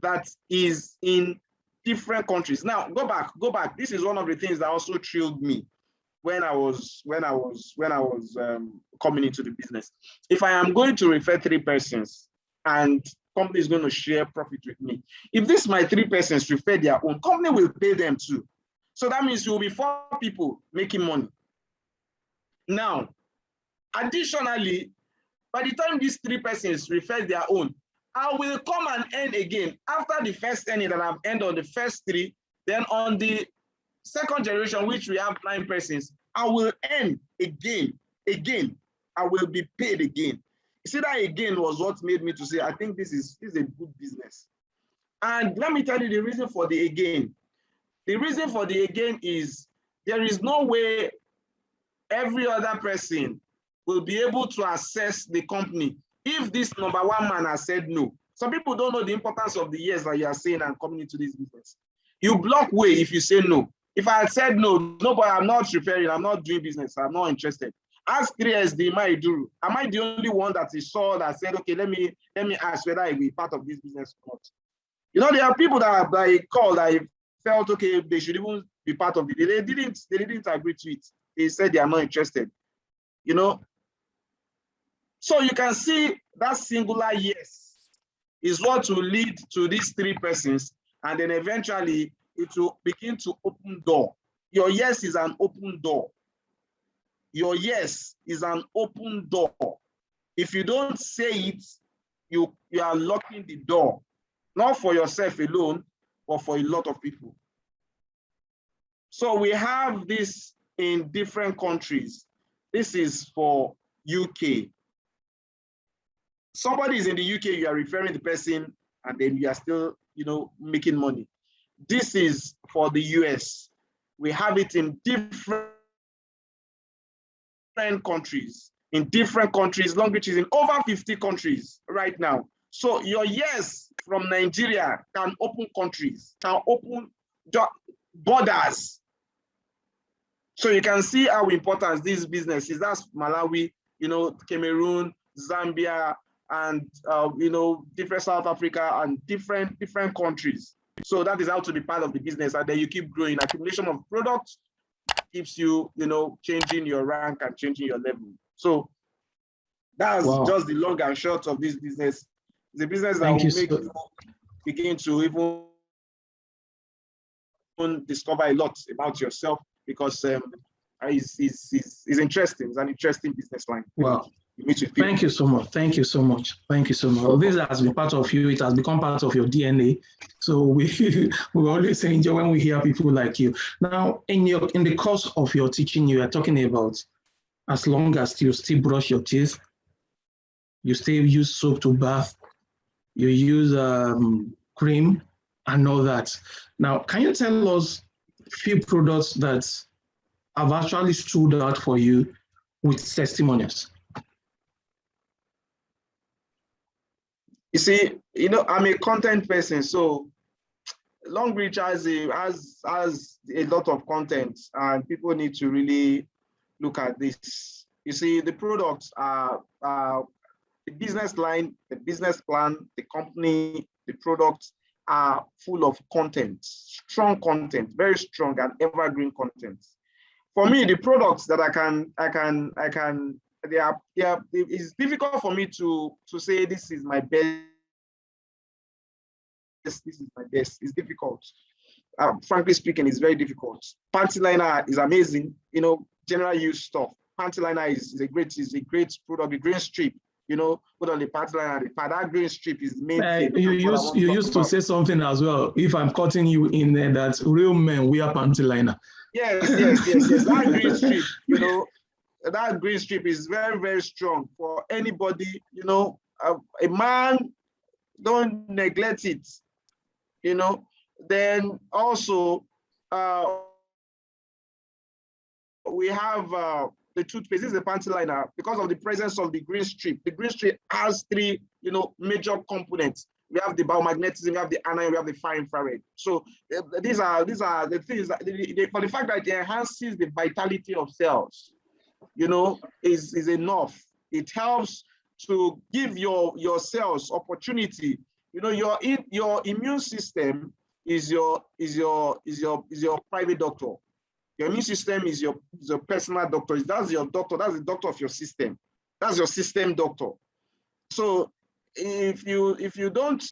that is in different countries. Now, go back. This is one of the things that also thrilled me when I was coming into the business. If I am going to refer 3 persons and company is going to share profit with me, if this my 3 persons refer their own, company will pay them too. So that means you will be 4 people making money. Now, additionally, by the time these 3 persons refer their own, I will come and earn again. After the first earning that I've earned on the first 3, then on the second generation, which we have 9 persons, I will earn again. I will be paid again. You see, that again was what made me to say, I think this is a good business. And let me tell you the reason for the again. The reason for the again is there is no way every other person will be able to assess the company if this number 1 man has said no. Some people don't know the importance of the years that you are saying and coming into this business. You block way if you say no. If I had said no, but I'm not referring, I'm not doing business, I'm not interested. Ask 3SD Maiduru. Am I the only one that is saw that said, okay, let me ask whether I will be part of this business or not? There are people that I called, I felt okay, they should even be part of it. They didn't agree to it. They said they are not interested. So you can see that singular yes is what will lead to these 3 persons, and then eventually it will begin to open door. Your yes is an open door. Your yes is an open door. If you don't say it, you are locking the door, not for yourself alone, but for a lot of people. So we have this in different countries. This is for UK. Somebody is in the UK, you are referring the person, and then you are still, making money. This is for the US. We have it in different countries. In different countries, Long Reach is in over 50 countries right now. So your yes from Nigeria can open countries, can open borders. So you can see how important this business is. That's Malawi, Cameroon, Zambia, and different South Africa and different countries. So that is how to be part of the business, and then you keep growing. Accumulation of products keeps you, changing your rank and changing your level. So that's just the long and short of this business. The business that will make you begin to even discover a lot about yourself, because it's interesting. It's an interesting business line. Wow. Thank you so much. Thank you so much. Thank you so much. This has been part of you. It has become part of your DNA. So we always enjoy when we hear people like you. Now, in the course of your teaching, you are talking about as long as you still brush your teeth, you still use soap to bath, you use cream and all that. Now, can you tell us a few products that have actually stood out for you with testimonials? You see, I'm a content person, so Long Reach has a lot of content, and people need to really look at this. You see, the products are the business line, the business plan, the company, the products are full of content, strong content, very strong and evergreen content. For me, the products that it's difficult for me to say this is my best. This is my best. It's difficult. Frankly speaking, it's very difficult. Panty liner is amazing. General use stuff. Panty liner is a great product. The green strip. Put on the panty liner. That green strip is the main thing. You used to say something as well. If I'm cutting you in there, that real men wear panty liner. Yes. That green strip, that green strip is very, very strong for anybody. A man, don't neglect it. Then also we have the toothpaste. This is the panty liner because of the presence of the green strip. The green strip has three, major components. We have the biomagnetism, we have the anion, we have the far infrared. So these are the things that, for the fact that it enhances the vitality of cells, is enough. It helps to give your cells opportunity. Your immune system is your private doctor. Your immune system is your personal doctor. That's your doctor. That's the doctor of your system. That's your system doctor. So if you don't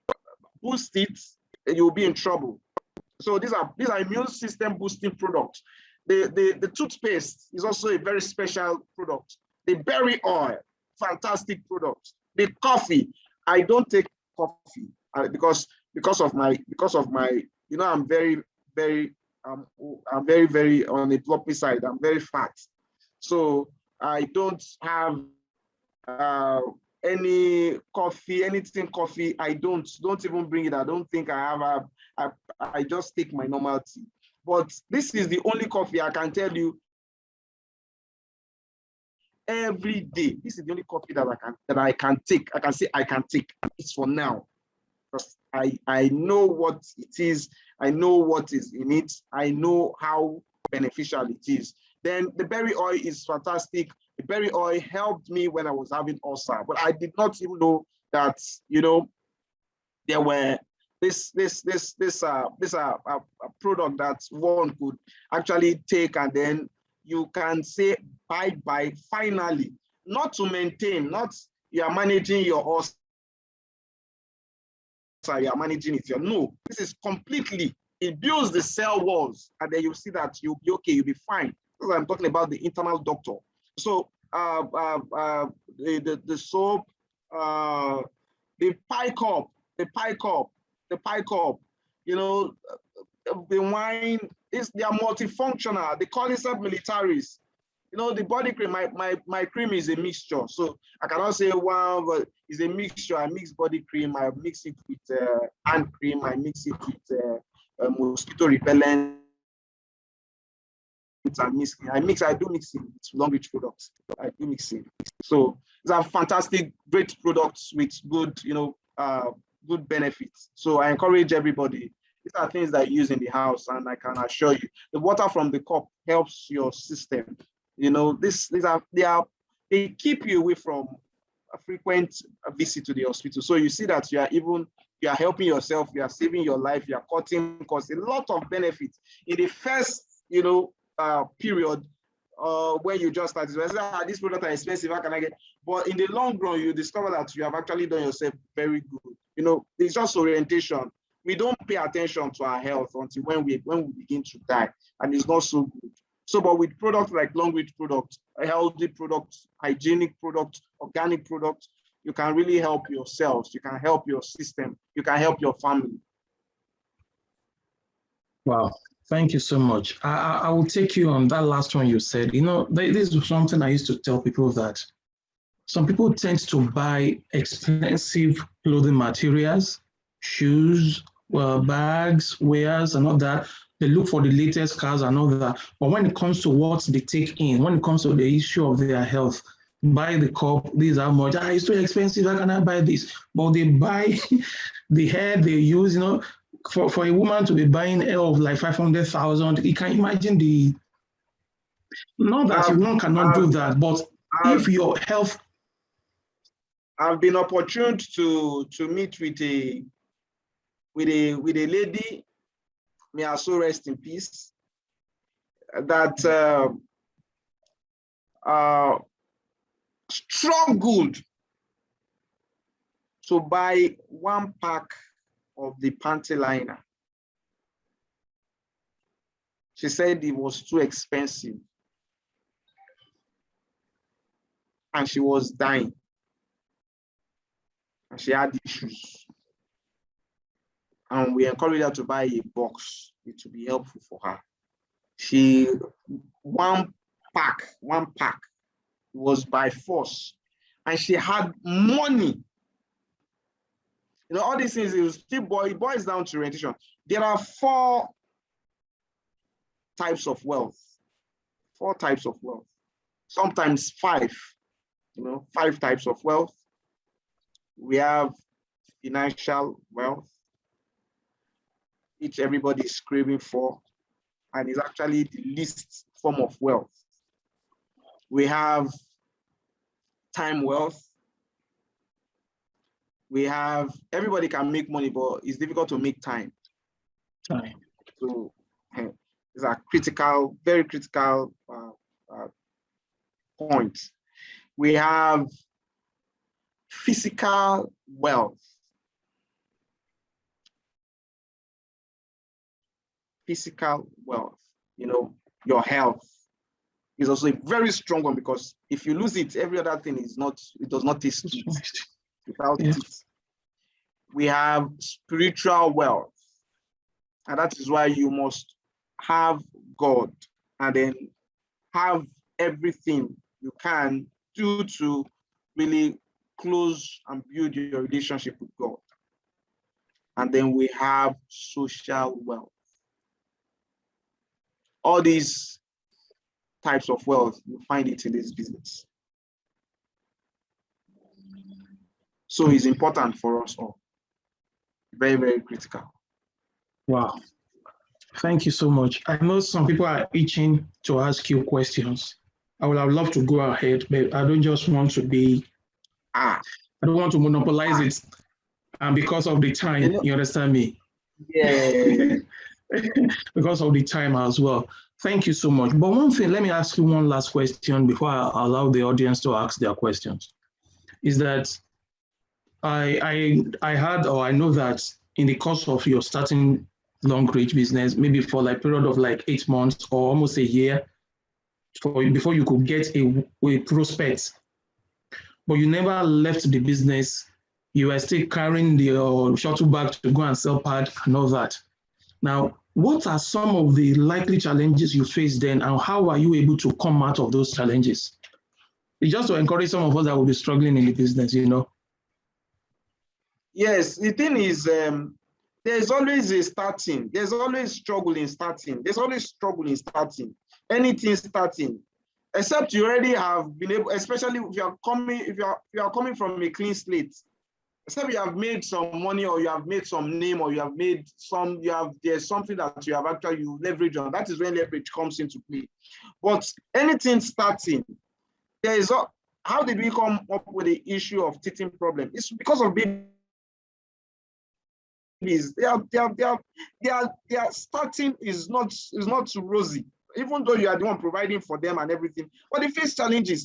boost it, you'll be in trouble. So these are immune system boosting products. The toothpaste is also a very special product. The berry oil, fantastic product. The coffee, I don't take coffee because of my I'm very very on the floppy side. I'm very fat, so I don't have any coffee, anything coffee. I don't even bring it. I don't think I have I just take my normal tea. But this is the only coffee I can tell you every day. This is the only coffee that I can take. I can say I can take. It's for now. Because I know what it is. I know what is in it. I know how beneficial it is. Then the berry oil is fantastic. The berry oil helped me when I was having ulcer, but I did not even know that there were this a product that one could actually take, and then you can say bye finally. Not to maintain, not you are managing your ulcer, you are managing it. No, this is completely, it builds the cell walls, and then you see that you'll be okay, you'll be fine. Because I'm talking about the internal doctor. So the soap, the pie cup, you know, the wine they are multifunctional. They call themselves militaries. You know, the body cream, my cream is a mixture. So I cannot say one, but it's a mixture. I mix body cream, I mix it with hand cream, I mix it with mosquito repellent. I do mixing with long reach products. I do mixing. So these are fantastic, great products with good, good benefits. So I encourage everybody. These are things that I use in the house, and I can assure you, the water from the cup helps your system. You know, they keep you away from a frequent visit to the hospital. So you see that you are helping yourself, you are saving your life, you are cutting costs, a lot of benefits. In the first, period, when you just started, this product is expensive, how can I get? But in the long run, you discover that you have actually done yourself very good. You know, it's just orientation. We don't pay attention to our health until when we begin to die, and it's not so good. So, but with products like long-reach products, healthy products, hygienic products, organic products, you can really help yourselves. You can help your system. You can help your family. Wow. Thank you so much. I will take you on that last one you said. You know, this is something I used to tell people, that some people tend to buy expensive clothing materials, shoes, bags, wares, and all that. They look for the latest cars and all that. But when it comes to what they take in, when it comes to the issue of their health, buy the cup, these are much. It's too expensive. How can I buy this? But they buy the hair they use, for a woman to be buying hair of like 500,000, you can imagine not that one cannot do that, but if your health. I've been opportune to meet with a lady, may her soul rest in peace, that struggled to buy one pack of the panty liner. She said it was too expensive, and she was dying, and she had issues. And we encouraged her to buy a box. It would be helpful for her. One pack was by force, and she had money. You know, all these things, it boils down to orientation. There are 4 types of wealth. 4 types of wealth. Sometimes 5. 5 types of wealth. We have financial wealth, which everybody is craving for, and is actually the least form of wealth. We have time wealth. We have, everybody can make money, but it's difficult to make time. So these are critical, very critical points. We have physical wealth. Physical wealth, your health is also a very strong one, because if you lose it, every other thing it does not taste sweet without it. We have spiritual wealth, and that is why you must have God and then have everything you can do to really close and build your relationship with God. And then we have social wealth. All these types of wealth, you find it in this business. So it's important for us all. Very, very critical. Wow. Thank you so much. I know some people are itching to ask you questions. I would have loved to go ahead, but I don't just want to be, I don't want to monopolize it. And because of the time, you understand me? Yeah. Because of the time as well. Thank you so much. But one thing, let me ask you one last question before I allow the audience to ask their questions. Is that I heard, or I know that in the course of your starting long range business, maybe for like a period of like 8 months or almost a year, before you could get a prospect, but you never left the business. You were still carrying the shuttle bag to go and sell pad and all that. Now, what are some of the likely challenges you face then, and how are you able to come out of those challenges? It's just to encourage some of us that will be struggling in the business, you know. Yes, the thing is, there's always a starting. There's always struggle in starting. There's always struggle in starting. Anything starting, except you already have been able, especially if you are coming from a clean slate. Except you have made some money, or you have made some name, or you have made some, there's something that you have actually you leverage on. That is when leverage comes into play. But anything starting, there is how did we come up with the issue of teething problem? It's because of babies. Their starting is not rosy, even though you are the one providing for them and everything. But they face challenges.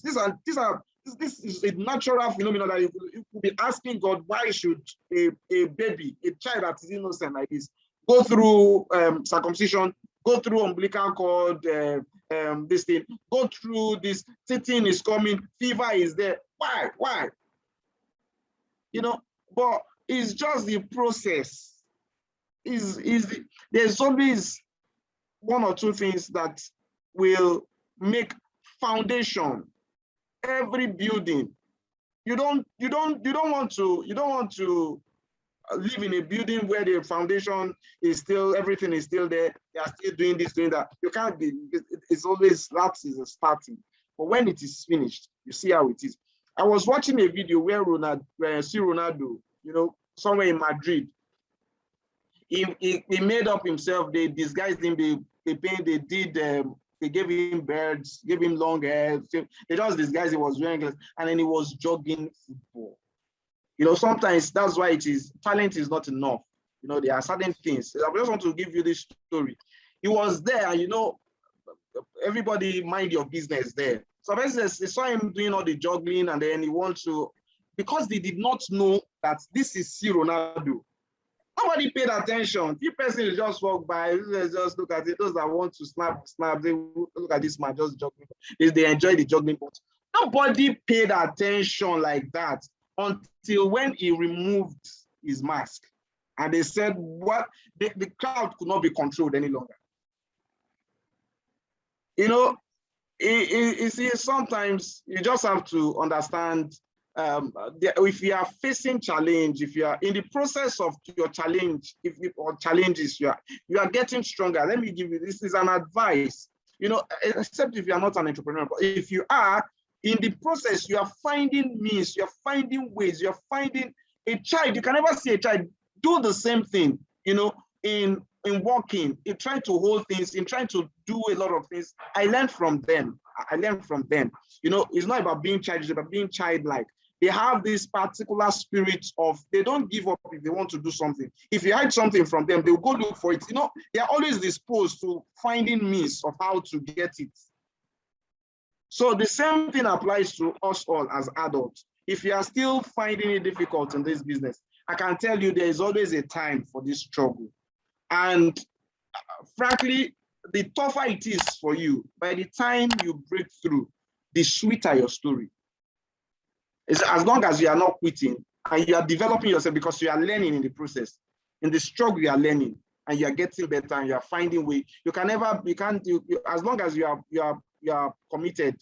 This is a natural phenomenon that you could be asking God, why should a baby, a child that is innocent like this, go through circumcision, go through umbilical cord, this thing, go through this, teething is coming, fever is there. Why? You know, but it's just the process. There's always one or two things that will make foundation. Every building, you don't want to live in a building where the foundation is still, everything is still there. They are still doing this, doing that. You can't be. It's always, that is a starting. But when it is finished, you see how it is. I was watching a video where Ronaldo, you know, somewhere in Madrid, he made up himself. They disguised him. They gave him birds, gave him long hair. They just disguised he was wearing glasses, and then he was jogging football. You know, sometimes that's why it is, talent is not enough. You know, there are certain things. I just want to give you this story. He was there, you know, everybody mind your business there. So basically, they saw him doing all the juggling, and then he wants to, because they did not know that this is Ronaldo. Nobody paid attention. Few persons just walk by, just look at it. Those that want to snap, they look at this man just jogging. They enjoy the jogging, but nobody paid attention like that until when he removed his mask. And they said, what? The crowd could not be controlled any longer. You know, you see, sometimes you just have to understand, if you are facing challenge, if you are in the process of your challenge, or challenges, you are getting stronger. Let me give you, this is an advice, you know, except if you are not an entrepreneur, but if you are in the process, you are finding means, you're finding ways, you're finding a child. You can never see a child do the same thing, you know, in working, in trying to hold things, in trying to do a lot of things. I learned from them. You know, it's not about being childish, it's about being childlike. They have this particular spirit of, they don't give up if they want to do something. If you hide something from them, they'll go look for it. You know, they are always disposed to finding means of how to get it. So the same thing applies to us all as adults. If you are still finding it difficult in this business, I can tell you there is always a time for this struggle. And frankly, the tougher it is for you, by the time you break through, the sweeter your story. It's as long as you are not quitting and you are developing yourself, because you are learning in the process. In the struggle, you are learning and you are getting better and you are finding ways. As long as you are committed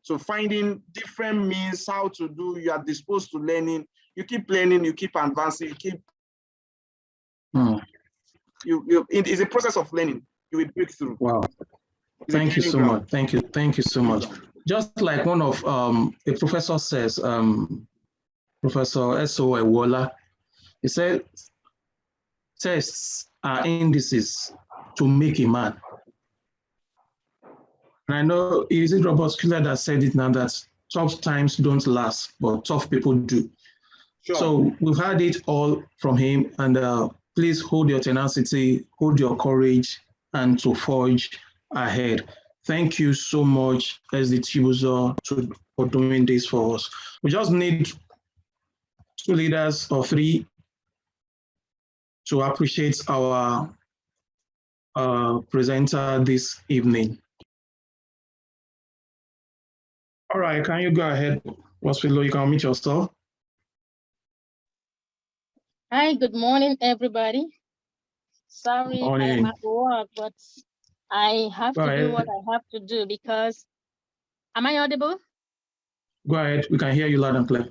to finding different means how to do, you are disposed to learning, you keep learning, you keep advancing, you keep it's a process of learning. You will break through. Wow. Thank you so much. Thank you so much. Just like one of a professor says, Professor S.O. Ewola, he said, tests are indices to make a man. And I know it isn't Robert Schuller that said it now, that tough times don't last, but tough people do. Sure. So we've had it all from him, and please hold your tenacity, hold your courage, and to forge ahead. Thank you so much, SD Chibuzo, for doing this for us. We just need 2 leaders or 3 to appreciate our presenter this evening. All right, can you go ahead, Wasfilo? You can unmute yourself. Hi, good morning, everybody. Sorry, I am Morning. at work, but I have Go to do what ahead. I have to do because, am I audible? Go ahead. We can hear you loud and clear.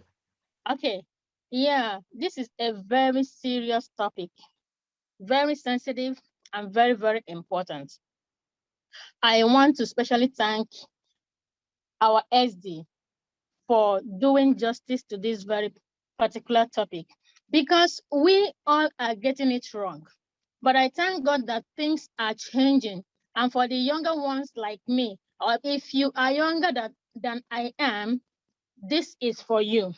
Okay. Yeah, this is a very serious topic, very sensitive and very, very important. I want to especially thank our SD for doing justice to this very particular topic because we all are getting it wrong. But I thank God that things are changing. And for the younger ones like me, or if you are younger than I am, this is for you.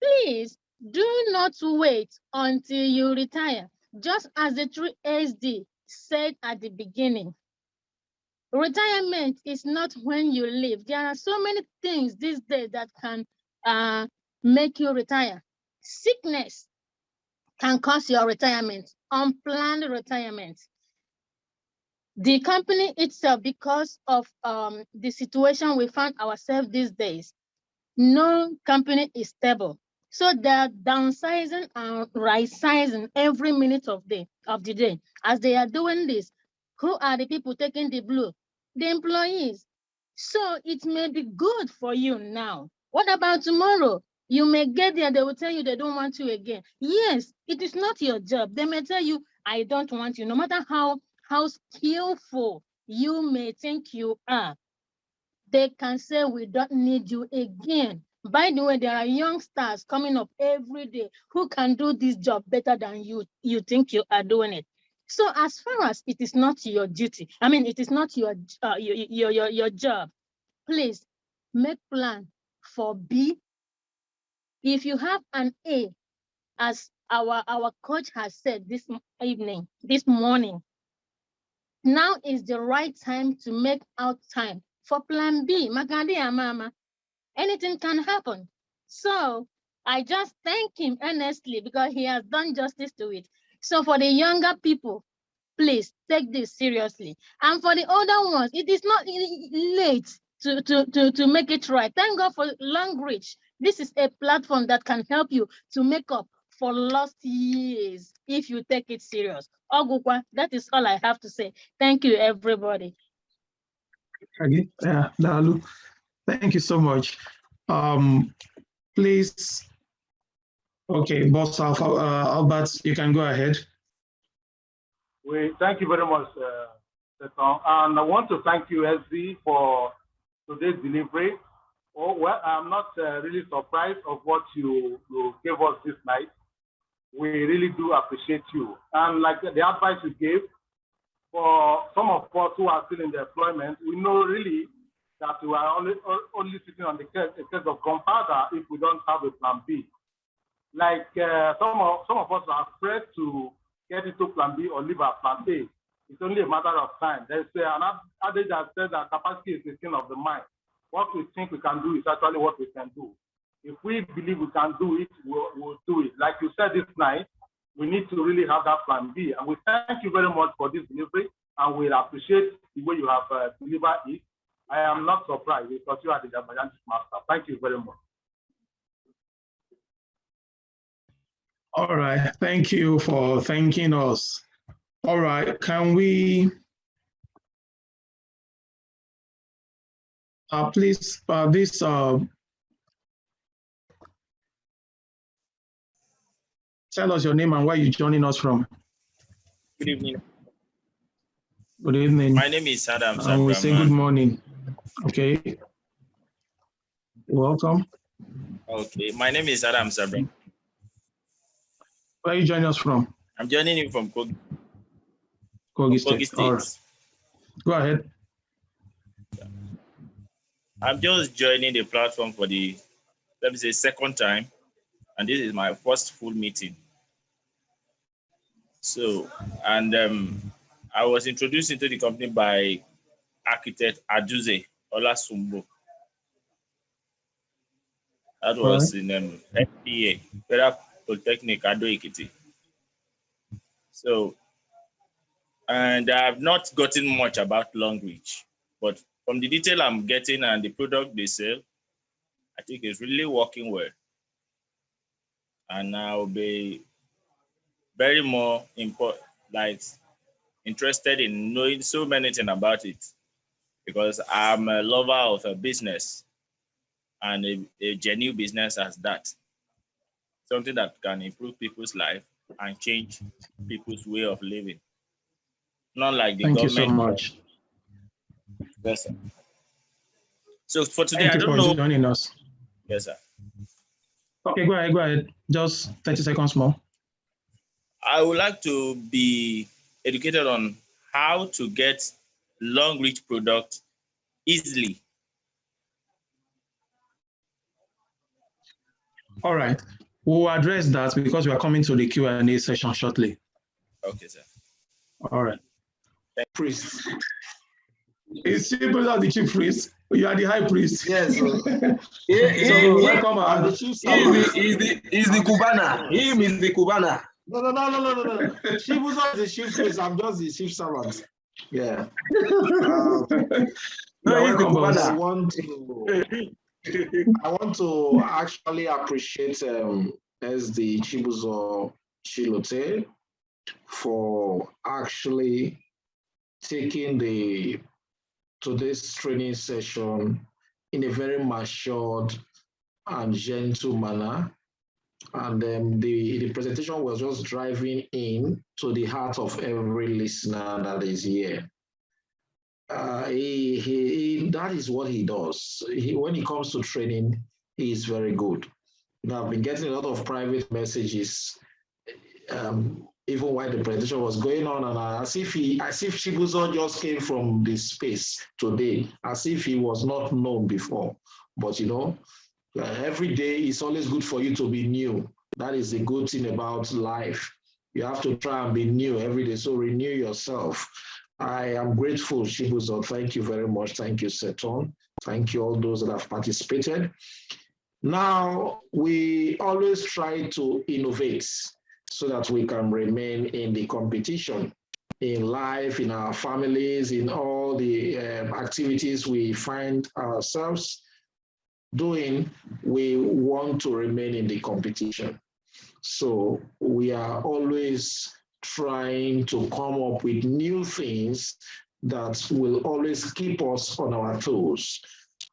Please do not wait until you retire. Just as the 3SD said at the beginning, retirement is not when you leave. There are so many things these days that can make you retire. Sickness can cause your retirement, unplanned retirement. The company itself, because of the situation we find ourselves these days, no company is stable. So they're downsizing and right-sizing every minute of the day. As they are doing this, who are the people taking the blue? The employees. So it may be good for you now. What about tomorrow? You may get there, they will tell you they don't want you again. Yes, it is not your job. They may tell you, I don't want you, no matter how skillful you may think you are. They can say we don't need you again. By the way, there are youngsters coming up every day who can do this job better than you think you are doing it. So as far as it is not your duty, I mean, it is not your job, please make plan for B. If you have an A, as our coach has said this morning, now is the right time to make out time for plan B. Magadi Amama, anything can happen. So I just thank him earnestly because he has done justice to it. So for the younger people, please take this seriously. And for the older ones, it is not late to make it right. Thank God for Long Reach. This is a platform that can help you to make up for lost years if you take it serious. Ogukwa, that is all I have to say. Thank you, everybody. Okay. Yeah, Lalu. Thank you so much. Please. Okay, Boss Albert, you can go ahead. Thank you very much, Seton. And I want to thank you, SD, for today's delivery. Oh, well, I'm not really surprised of what you gave us this night. We really do appreciate you. And like the advice you gave, for some of us who are still in the employment, we know really that we are only sitting on the case of gunpowder if we don't have a plan B. Like some of us are afraid to get into plan B or leave our plan A. It's only a matter of time. There's an adage that says that capacity is the king of the mind. What we think we can do is actually what we can do. If we believe we can do it, we'll do it. Like you said this night, we need to really have that plan B. And we thank you very much for this delivery, and we appreciate the way you have delivered it. I am not surprised because you are the gigantic master. Thank you very much. All right. Thank you for thanking us. All right. Can we please tell us your name and where you're joining us from? Good evening. Good evening. My name is Adam. And we say good morning. Okay. You're welcome. Okay. My name is Adam Sabran. Where are you joining us from? I'm joining you from Kogi State. All right. Go ahead. I'm just joining the platform for the, let me say, second time. And this is my first full meeting. So, and I was introduced into the company by architect Aduze Olasumbo. That was in FPA, Federal Polytechnic, Ado Ekiti. So, and I've not gotten much about Long Reach, but from the detail I'm getting and the product they sell, I think it's really working well. And I'll be very more important, like interested in knowing so many things about it because I'm a lover of a business and a genuine business as that. Something that can improve people's life and change people's way of living. Not like the Thank you so government. much. Yes, sir. So for today, Thank I you don't for know. joining us. Yes, sir. Okay, go ahead. Just 30 seconds more. I would like to be educated on how to get long reach product easily. All right. We'll address that because we are coming to the Q&A session shortly. Okay, sir. All right. Priest. It's Chibuzo, the chief priest. You are the high priest. Yes. So welcome. I'm the chief servant. He's the Cubana. Him is the Cubana. No. Chibuzo is the chief priest. I'm just the chief servant. Yeah. No, he's the welcome, Cubana. I want to actually appreciate as the Chibuzo Chilote for actually taking today's training session in a very matured and gentle manner. And the presentation was just driving in to the heart of every listener that is here. That is what he does. When it comes to training, he is very good. I've been getting a lot of private messages, even while the presentation was going on, and as if Chibuzo just came from the space today, as if he was not known before. But every day it's always good for you to be new. That is the good thing about life. You have to try and be new every day. So renew yourself. I am grateful, Chibuzo. Thank you very much. Thank you, Seton. Thank you all those that have participated. Now, we always try to innovate so that we can remain in the competition in life, in our families, in all the activities we find ourselves doing. We want to remain in the competition. So we are always trying to come up with new things that will always keep us on our toes.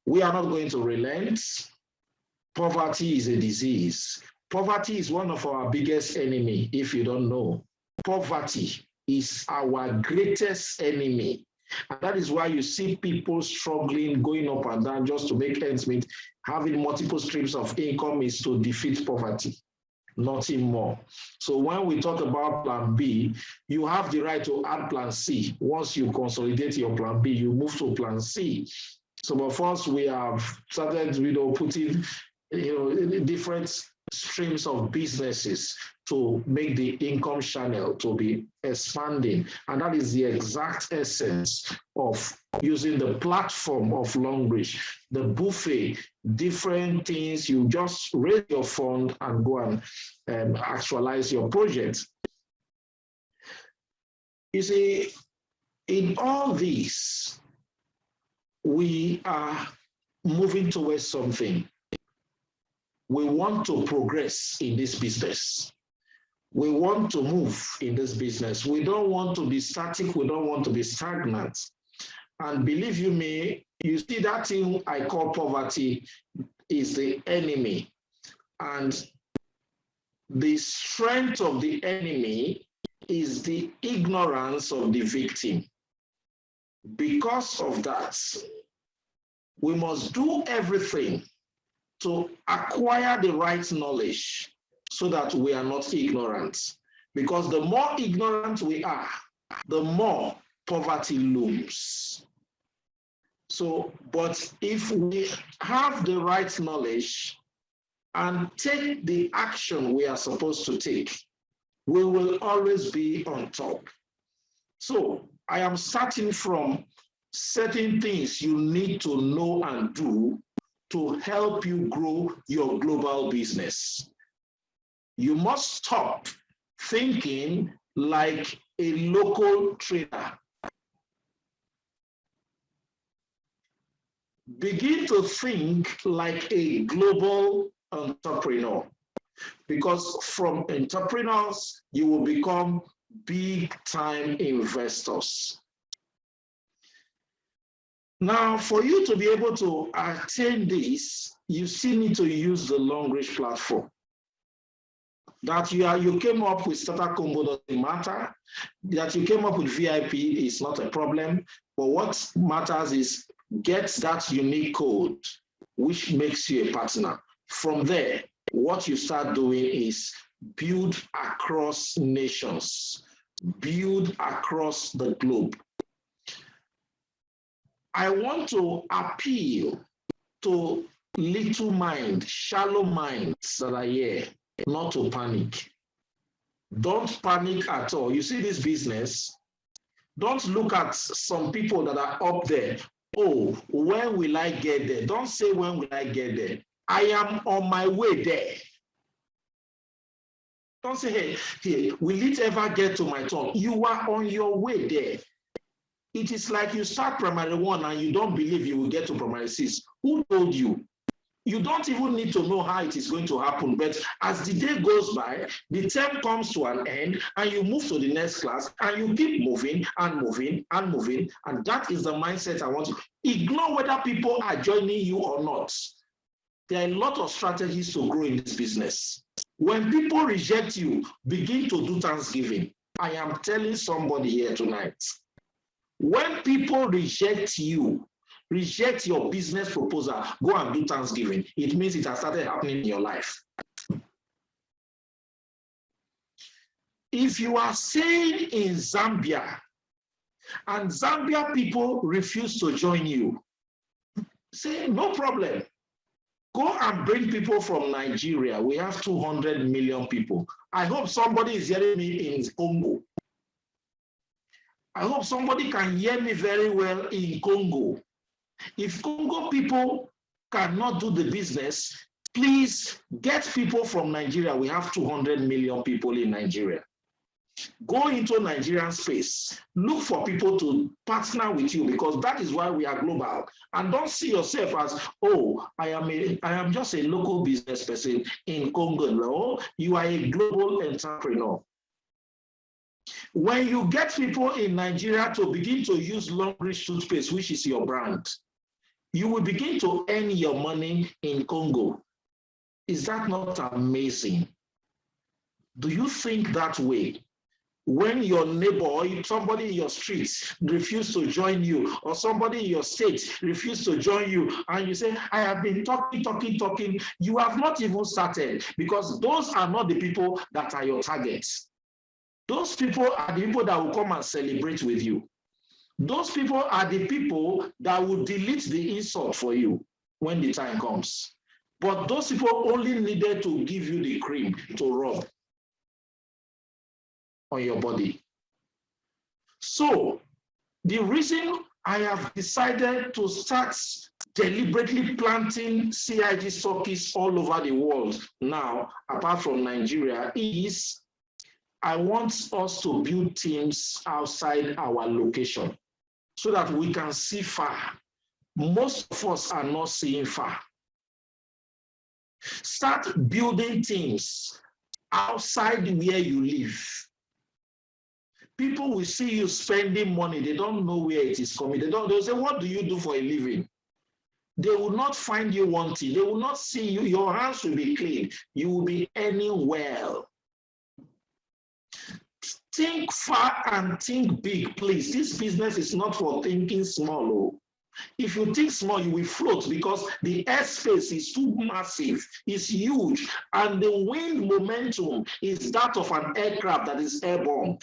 We are not going to relent. Poverty is a disease. Poverty is one of our biggest enemy, if you don't know. Poverty is our greatest enemy. And that is why you see people struggling, going up and down just to make ends meet. Having multiple streams of income is to defeat poverty. Nothing more. So when we talk about plan B, you have the right to add plan C. Once you consolidate your plan B, you move to plan C. Some of us, we have started, putting, different streams of businesses to make the income channel to be expanding. And that is the exact essence of using the platform of Longbridge, the buffet, different things. You just raise your fund and go and actualize your project. You see, in all this, we are moving towards something. We want to progress in this business. We want to move in this business. We don't want to be static. We don't want to be stagnant. And believe you me, you see that thing I call poverty is the enemy. And the strength of the enemy is the ignorance of the victim. Because of that, we must do everything to acquire the right knowledge so that we are not ignorant. Because the more ignorant we are, the more poverty looms. So, but if we have the right knowledge and take the action we are supposed to take, we will always be on top. So I am starting from certain things you need to know and do to help you grow your global business. You must stop thinking like a local trader. Begin to think like a global entrepreneur, because from entrepreneurs, you will become big time investors. Now, for you to be able to attain this, you still need to use the long reach platform. That you came up with starter combo doesn't matter. That you came up with VIP is not a problem. But what matters is get that unique code, which makes you a partner. From there, what you start doing is build across nations, build across the globe. I want to appeal to little mind, shallow minds that are here, not to panic. Don't panic at all. You see this business, don't look at some people that are up there. Oh, when will I get there? Don't say when will I get there. I am on my way there. Don't say, hey, will it ever get to my turn? You are on your way there. It is like you start primary 1 and you don't believe you will get to primary 6. Who told you? You don't even need to know how it is going to happen. But as the day goes by, the term comes to an end and you move to the next class and you keep moving and moving and moving. And that is the mindset I want to ignore whether people are joining you or not. There are a lot of strategies to grow in this business. When people reject you, begin to do Thanksgiving. I am telling somebody here tonight. When people reject you, reject your business proposal, go and do Thanksgiving. It means it has started happening in your life. If you are staying in Zambia and Zambia people refuse to join you, say no problem. Go and bring people from Nigeria. We have 200 million people. I hope somebody is hearing me in Congo. I hope somebody can hear me very well in Congo. If Congo people cannot do the business, please get people from Nigeria. We have 200 million people in Nigeria. Go into Nigerian space. Look for people to partner with you because that is why we are global. And don't see yourself as, oh, I am just a local business person in Congo. No, you are a global entrepreneur. When you get people in Nigeria to begin to use long reach toothpaste, which is your brand, you will begin to earn your money in Congo. Is that not amazing? Do you think that way? When your neighbor or somebody in your street refuses to join you, or somebody in your state refuses to join you, and you say, I have been talking, you have not even started, because those are not the people that are your targets. Those people are the people that will come and celebrate with you. Those people are the people that will delete the insult for you when the time comes. But those people only needed to give you the cream to rub on your body. So the reason I have decided to start deliberately planting CIG stockists all over the world now, apart from Nigeria, is I want us to build teams outside our location so that we can see far. Most of us are not seeing far. Start building teams outside where you live. People will see you spending money. They don't know where it is coming. They'll say, what do you do for a living? They will not find you wanting. They will not see you. Your hands will be clean. You will be earning well. Think far and think big, please. This business is not for thinking small. If you think small, you will float because the airspace is too massive, it's huge, and the wind momentum is that of an aircraft that is airborne.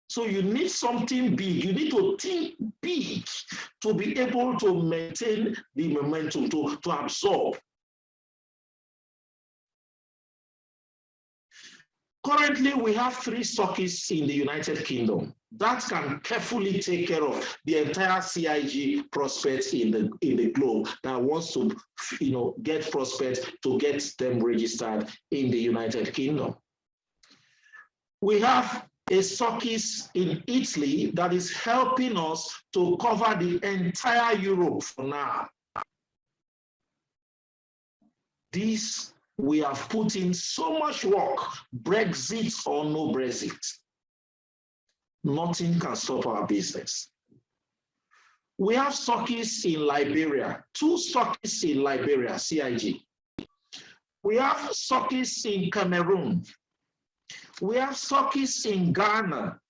So you need something big. You need to think big to be able to maintain the momentum, to absorb. Currently, we have 3 stockists in the United Kingdom that can carefully take care of the entire CIG prospects in the globe that wants to, get prospects to get them registered in the United Kingdom. We have a stockist in Italy that is helping us to cover the entire Europe for now. This we have put in so much work, Brexit or no Brexit. Nothing can stop our business. We have stockists in Liberia, 2 stockists in Liberia, CIG. We have stockists in Cameroon. We have stockists in Ghana.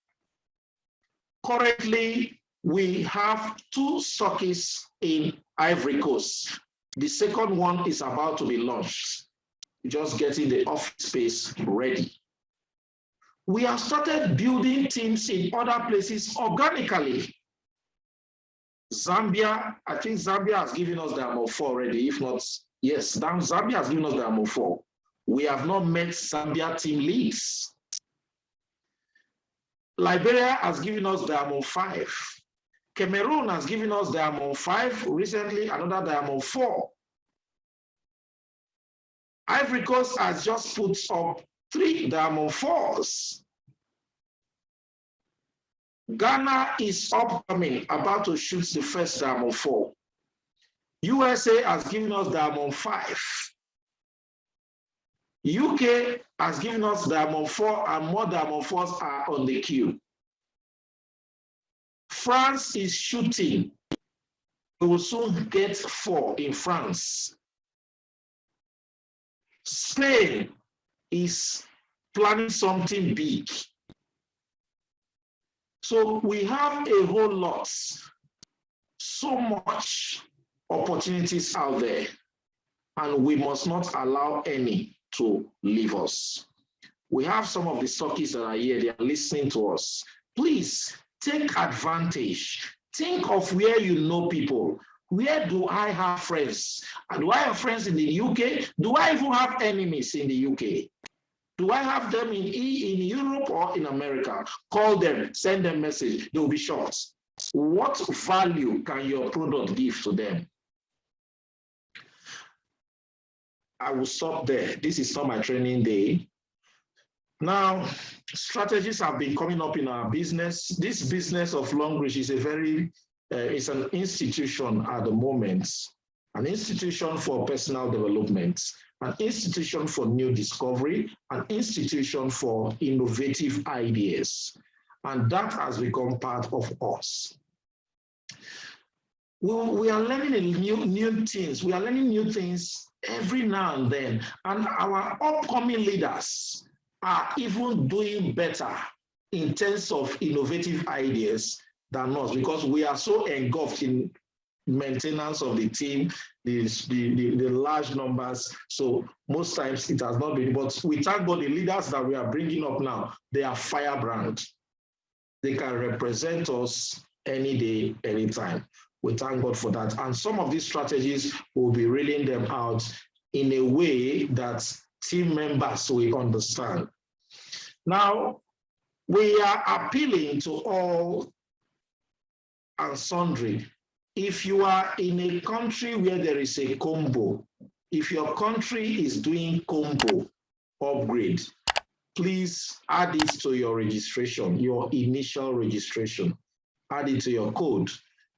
Currently, we have 2 stockists in Ivory Coast. The second one is about to be launched, just getting the office space ready. We have started building teams in other places organically. Zambia, I think Zambia has given us the AMO4 already. If not, yes, Zambia has given us the AMO4. We have not met Zambia team leads. Liberia has given us the AMO5. Cameroon has given us the AMO5, recently another Diamond 4. Ivory Coast has just put up 3 Diamond 4s. Ghana is upcoming, about to shoot the first Diamond 4. USA has given us Diamond 5. UK has given us Diamond 4, and more Diamond 4s are on the queue. France is shooting. We will soon get 4 in France. Spain is planning something big. So we have a whole lot, so much opportunities out there, and we must not allow any to leave us. We have some of the stockists that are here, they are listening to us. Please take advantage. Think of where you know people. Where do I have friends? Do I have friends in the UK? Do I even have enemies in the UK? Do I have them in Europe or in America? Call them, send them a message, they'll be shocked. What value can your product give to them? I will stop there. This is not my training day. Now, strategies have been coming up in our business. This business of long reach is a very, it's an institution at the moment, an institution for personal development, an institution for new discovery, an institution for innovative ideas. And that has become part of us. We are learning new things. We are learning new things every now and then. And our upcoming leaders are even doing better in terms of innovative ideas than us, because we are so engulfed in maintenance of the team, the large numbers. So most times it has not been, but we thank God the leaders that we are bringing up now, they are firebrand. They can represent us any day, anytime. We thank God for that. And some of these strategies, will be reeling them out in a way that team members will understand. Now, we are appealing to all and sundry. If you are in a country where there is a combo, if your country is doing combo upgrade, please add it to your registration, your initial registration. Add it to your code.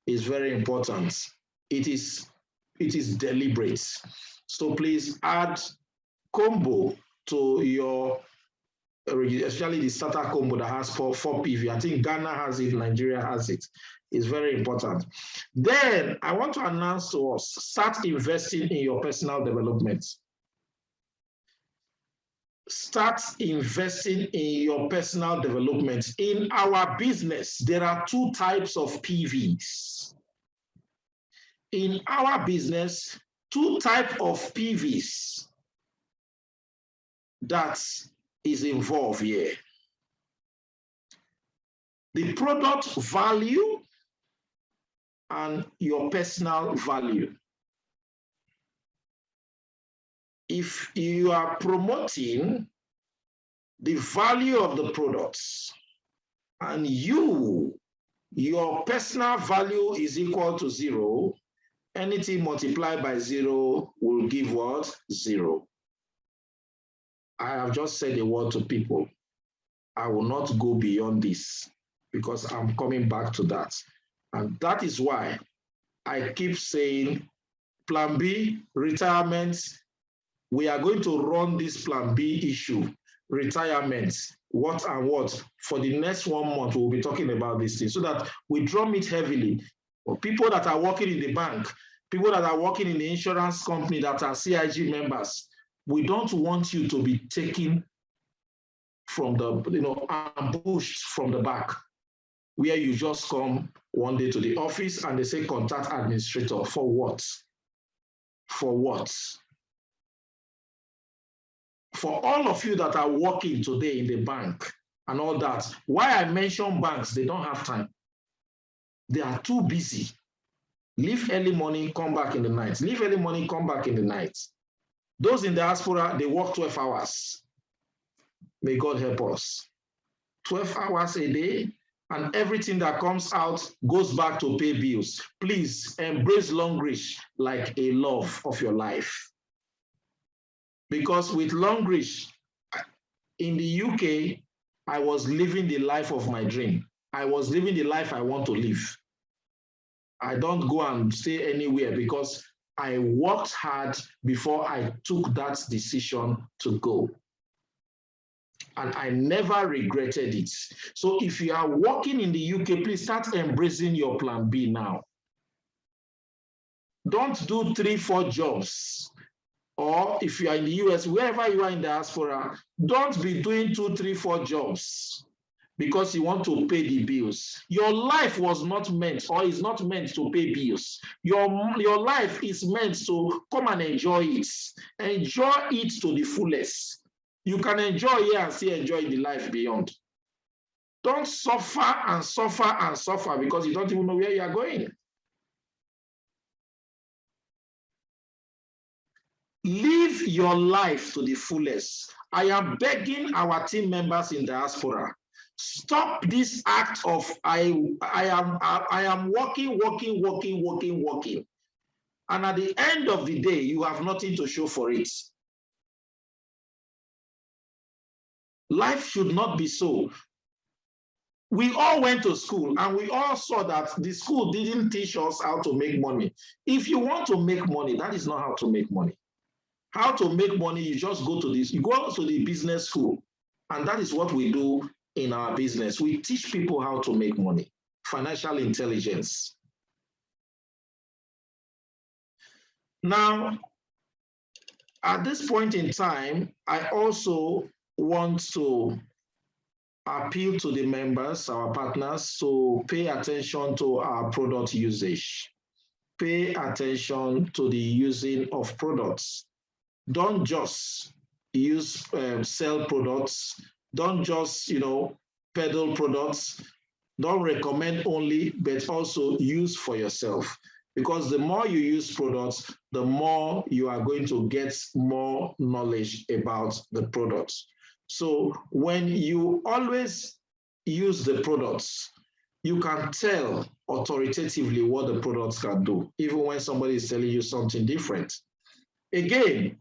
It's very important. It is deliberate. So please add combo to your, especially the starter combo that has 4 PV. I think Ghana has it, Nigeria has it. It's very important. Then I want to announce to us, start investing in your personal development. Start investing in your personal development. In our business, there are 2 types of PVs. In our business, 2 types of PVs that is involved here. The product value and your personal value. If you are promoting the value of the products and your personal value is equal to 0, anything multiplied by 0 will give what? 0. I have just said a word to people. I will not go beyond this because I'm coming back to that. And that is why I keep saying plan B, retirement, we are going to run this plan B issue, retirement, what and what. For the next 1 month, we'll be talking about this thing so that we drum it heavily. For people that are working in the bank, people that are working in the insurance company that are CIG members, we don't want you to be taken from the, ambushed from the back, where you just come one day to the office and they say contact administrator. For what? For what? For all of you that are working today in the bank and all that, why I mention banks, they don't have time. They are too busy. Leave early morning, come back in the night. Leave early morning, come back in the night. Those in the diaspora, they work 12 hours. May God help us. 12 hours a day, and everything that comes out goes back to pay bills. Please embrace Longreach like a love of your life. Because with Longreach, in the UK, I was living the life of my dream. I was living the life I want to live. I don't go and stay anywhere because I worked hard before I took that decision to go. And I never regretted it. So if you are working in the UK, please start embracing your plan B now. Don't do 3-4 jobs. Or if you are in the US, wherever you are in diaspora, don't be doing 2-3-4 jobs because you want to pay the bills. Your life was not meant or is not meant to pay bills. Your life is meant to come and enjoy it. Enjoy it to the fullest. You can enjoy here and still enjoy the life beyond. Don't suffer and suffer and suffer because you don't even know where you are going. Live your life to the fullest. I am begging our team members in diaspora, stop this act of I am working. And at the end of the day, you have nothing to show for it. Life should not be so. We all went to school and we all saw that the school didn't teach us how to make money. If you want to make money, that is not how to make money. How to make money, you just go to this, you go to the business school, and that is what we do in our business. We teach people how to make money, financial intelligence. Now, at this point in time, I also want to appeal to the members, our partners, to pay attention to our product usage. Pay attention to the using of products. Don't just sell products. Don't just, peddle products. Don't recommend only, but also use for yourself. Because the more you use products, the more you are going to get more knowledge about the products. So when you always use the products, you can tell authoritatively what the products can do, even when somebody is telling you something different. Again,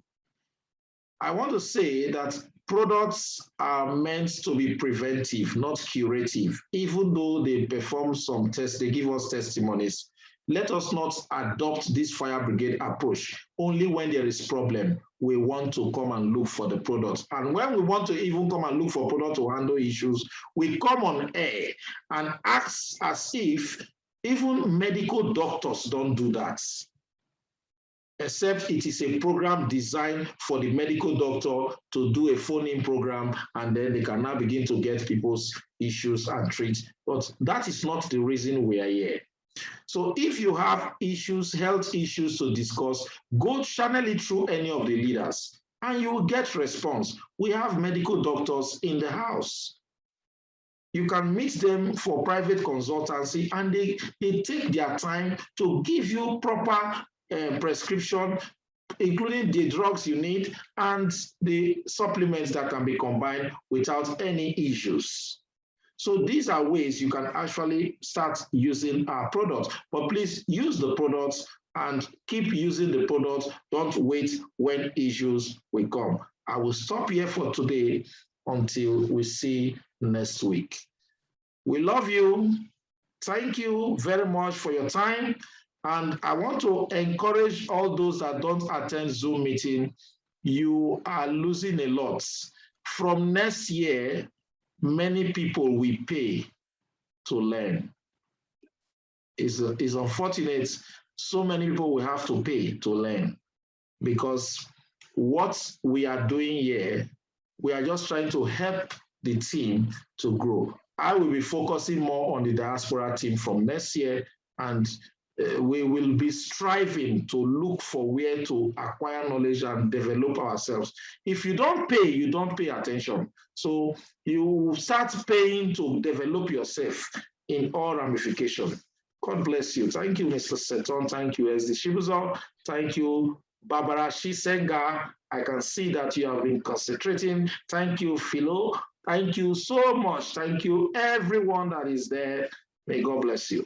I want to say that products are meant to be preventive, not curative. Even though they perform some tests, they give us testimonies. Let us not adopt this fire brigade approach. Only when there is problem, we want to come and look for the product. And when we want to even come and look for product to handle issues, we come on air and act as if even medical doctors don't do that. Except it is a program designed for the medical doctor to do a phone-in program, and then they can now begin to get people's issues and treat. But that is not the reason we are here. So if you have issues, health issues to discuss, go channel it through any of the leaders, and you will get response. We have medical doctors in the house. You can meet them for private consultancy, and they take their time to give you proper prescription, including the drugs you need and the supplements that can be combined without any issues. So these are ways you can actually start using our products. But please use the products and keep using the products. Don't wait when issues will come. I will stop here for today until we see next week. We love you. Thank you very much for your time. And I want to encourage all those that don't attend Zoom meeting, you are losing a lot. From next year, many people will pay to learn. It's unfortunate. So many people will have to pay to learn, because what we are doing here, we are just trying to help the team to grow. I will be focusing more on the diaspora team from next year, and we will be striving to look for where to acquire knowledge and develop ourselves. If you don't pay, you don't pay attention. So you start paying to develop yourself in all ramifications. God bless you. Thank you, Mr. Seton. Thank you, SD Chibuzo. Thank you, Barbara Shisenga. I can see that you have been concentrating. Thank you, Philo. Thank you so much. Thank you, everyone that is there. May God bless you.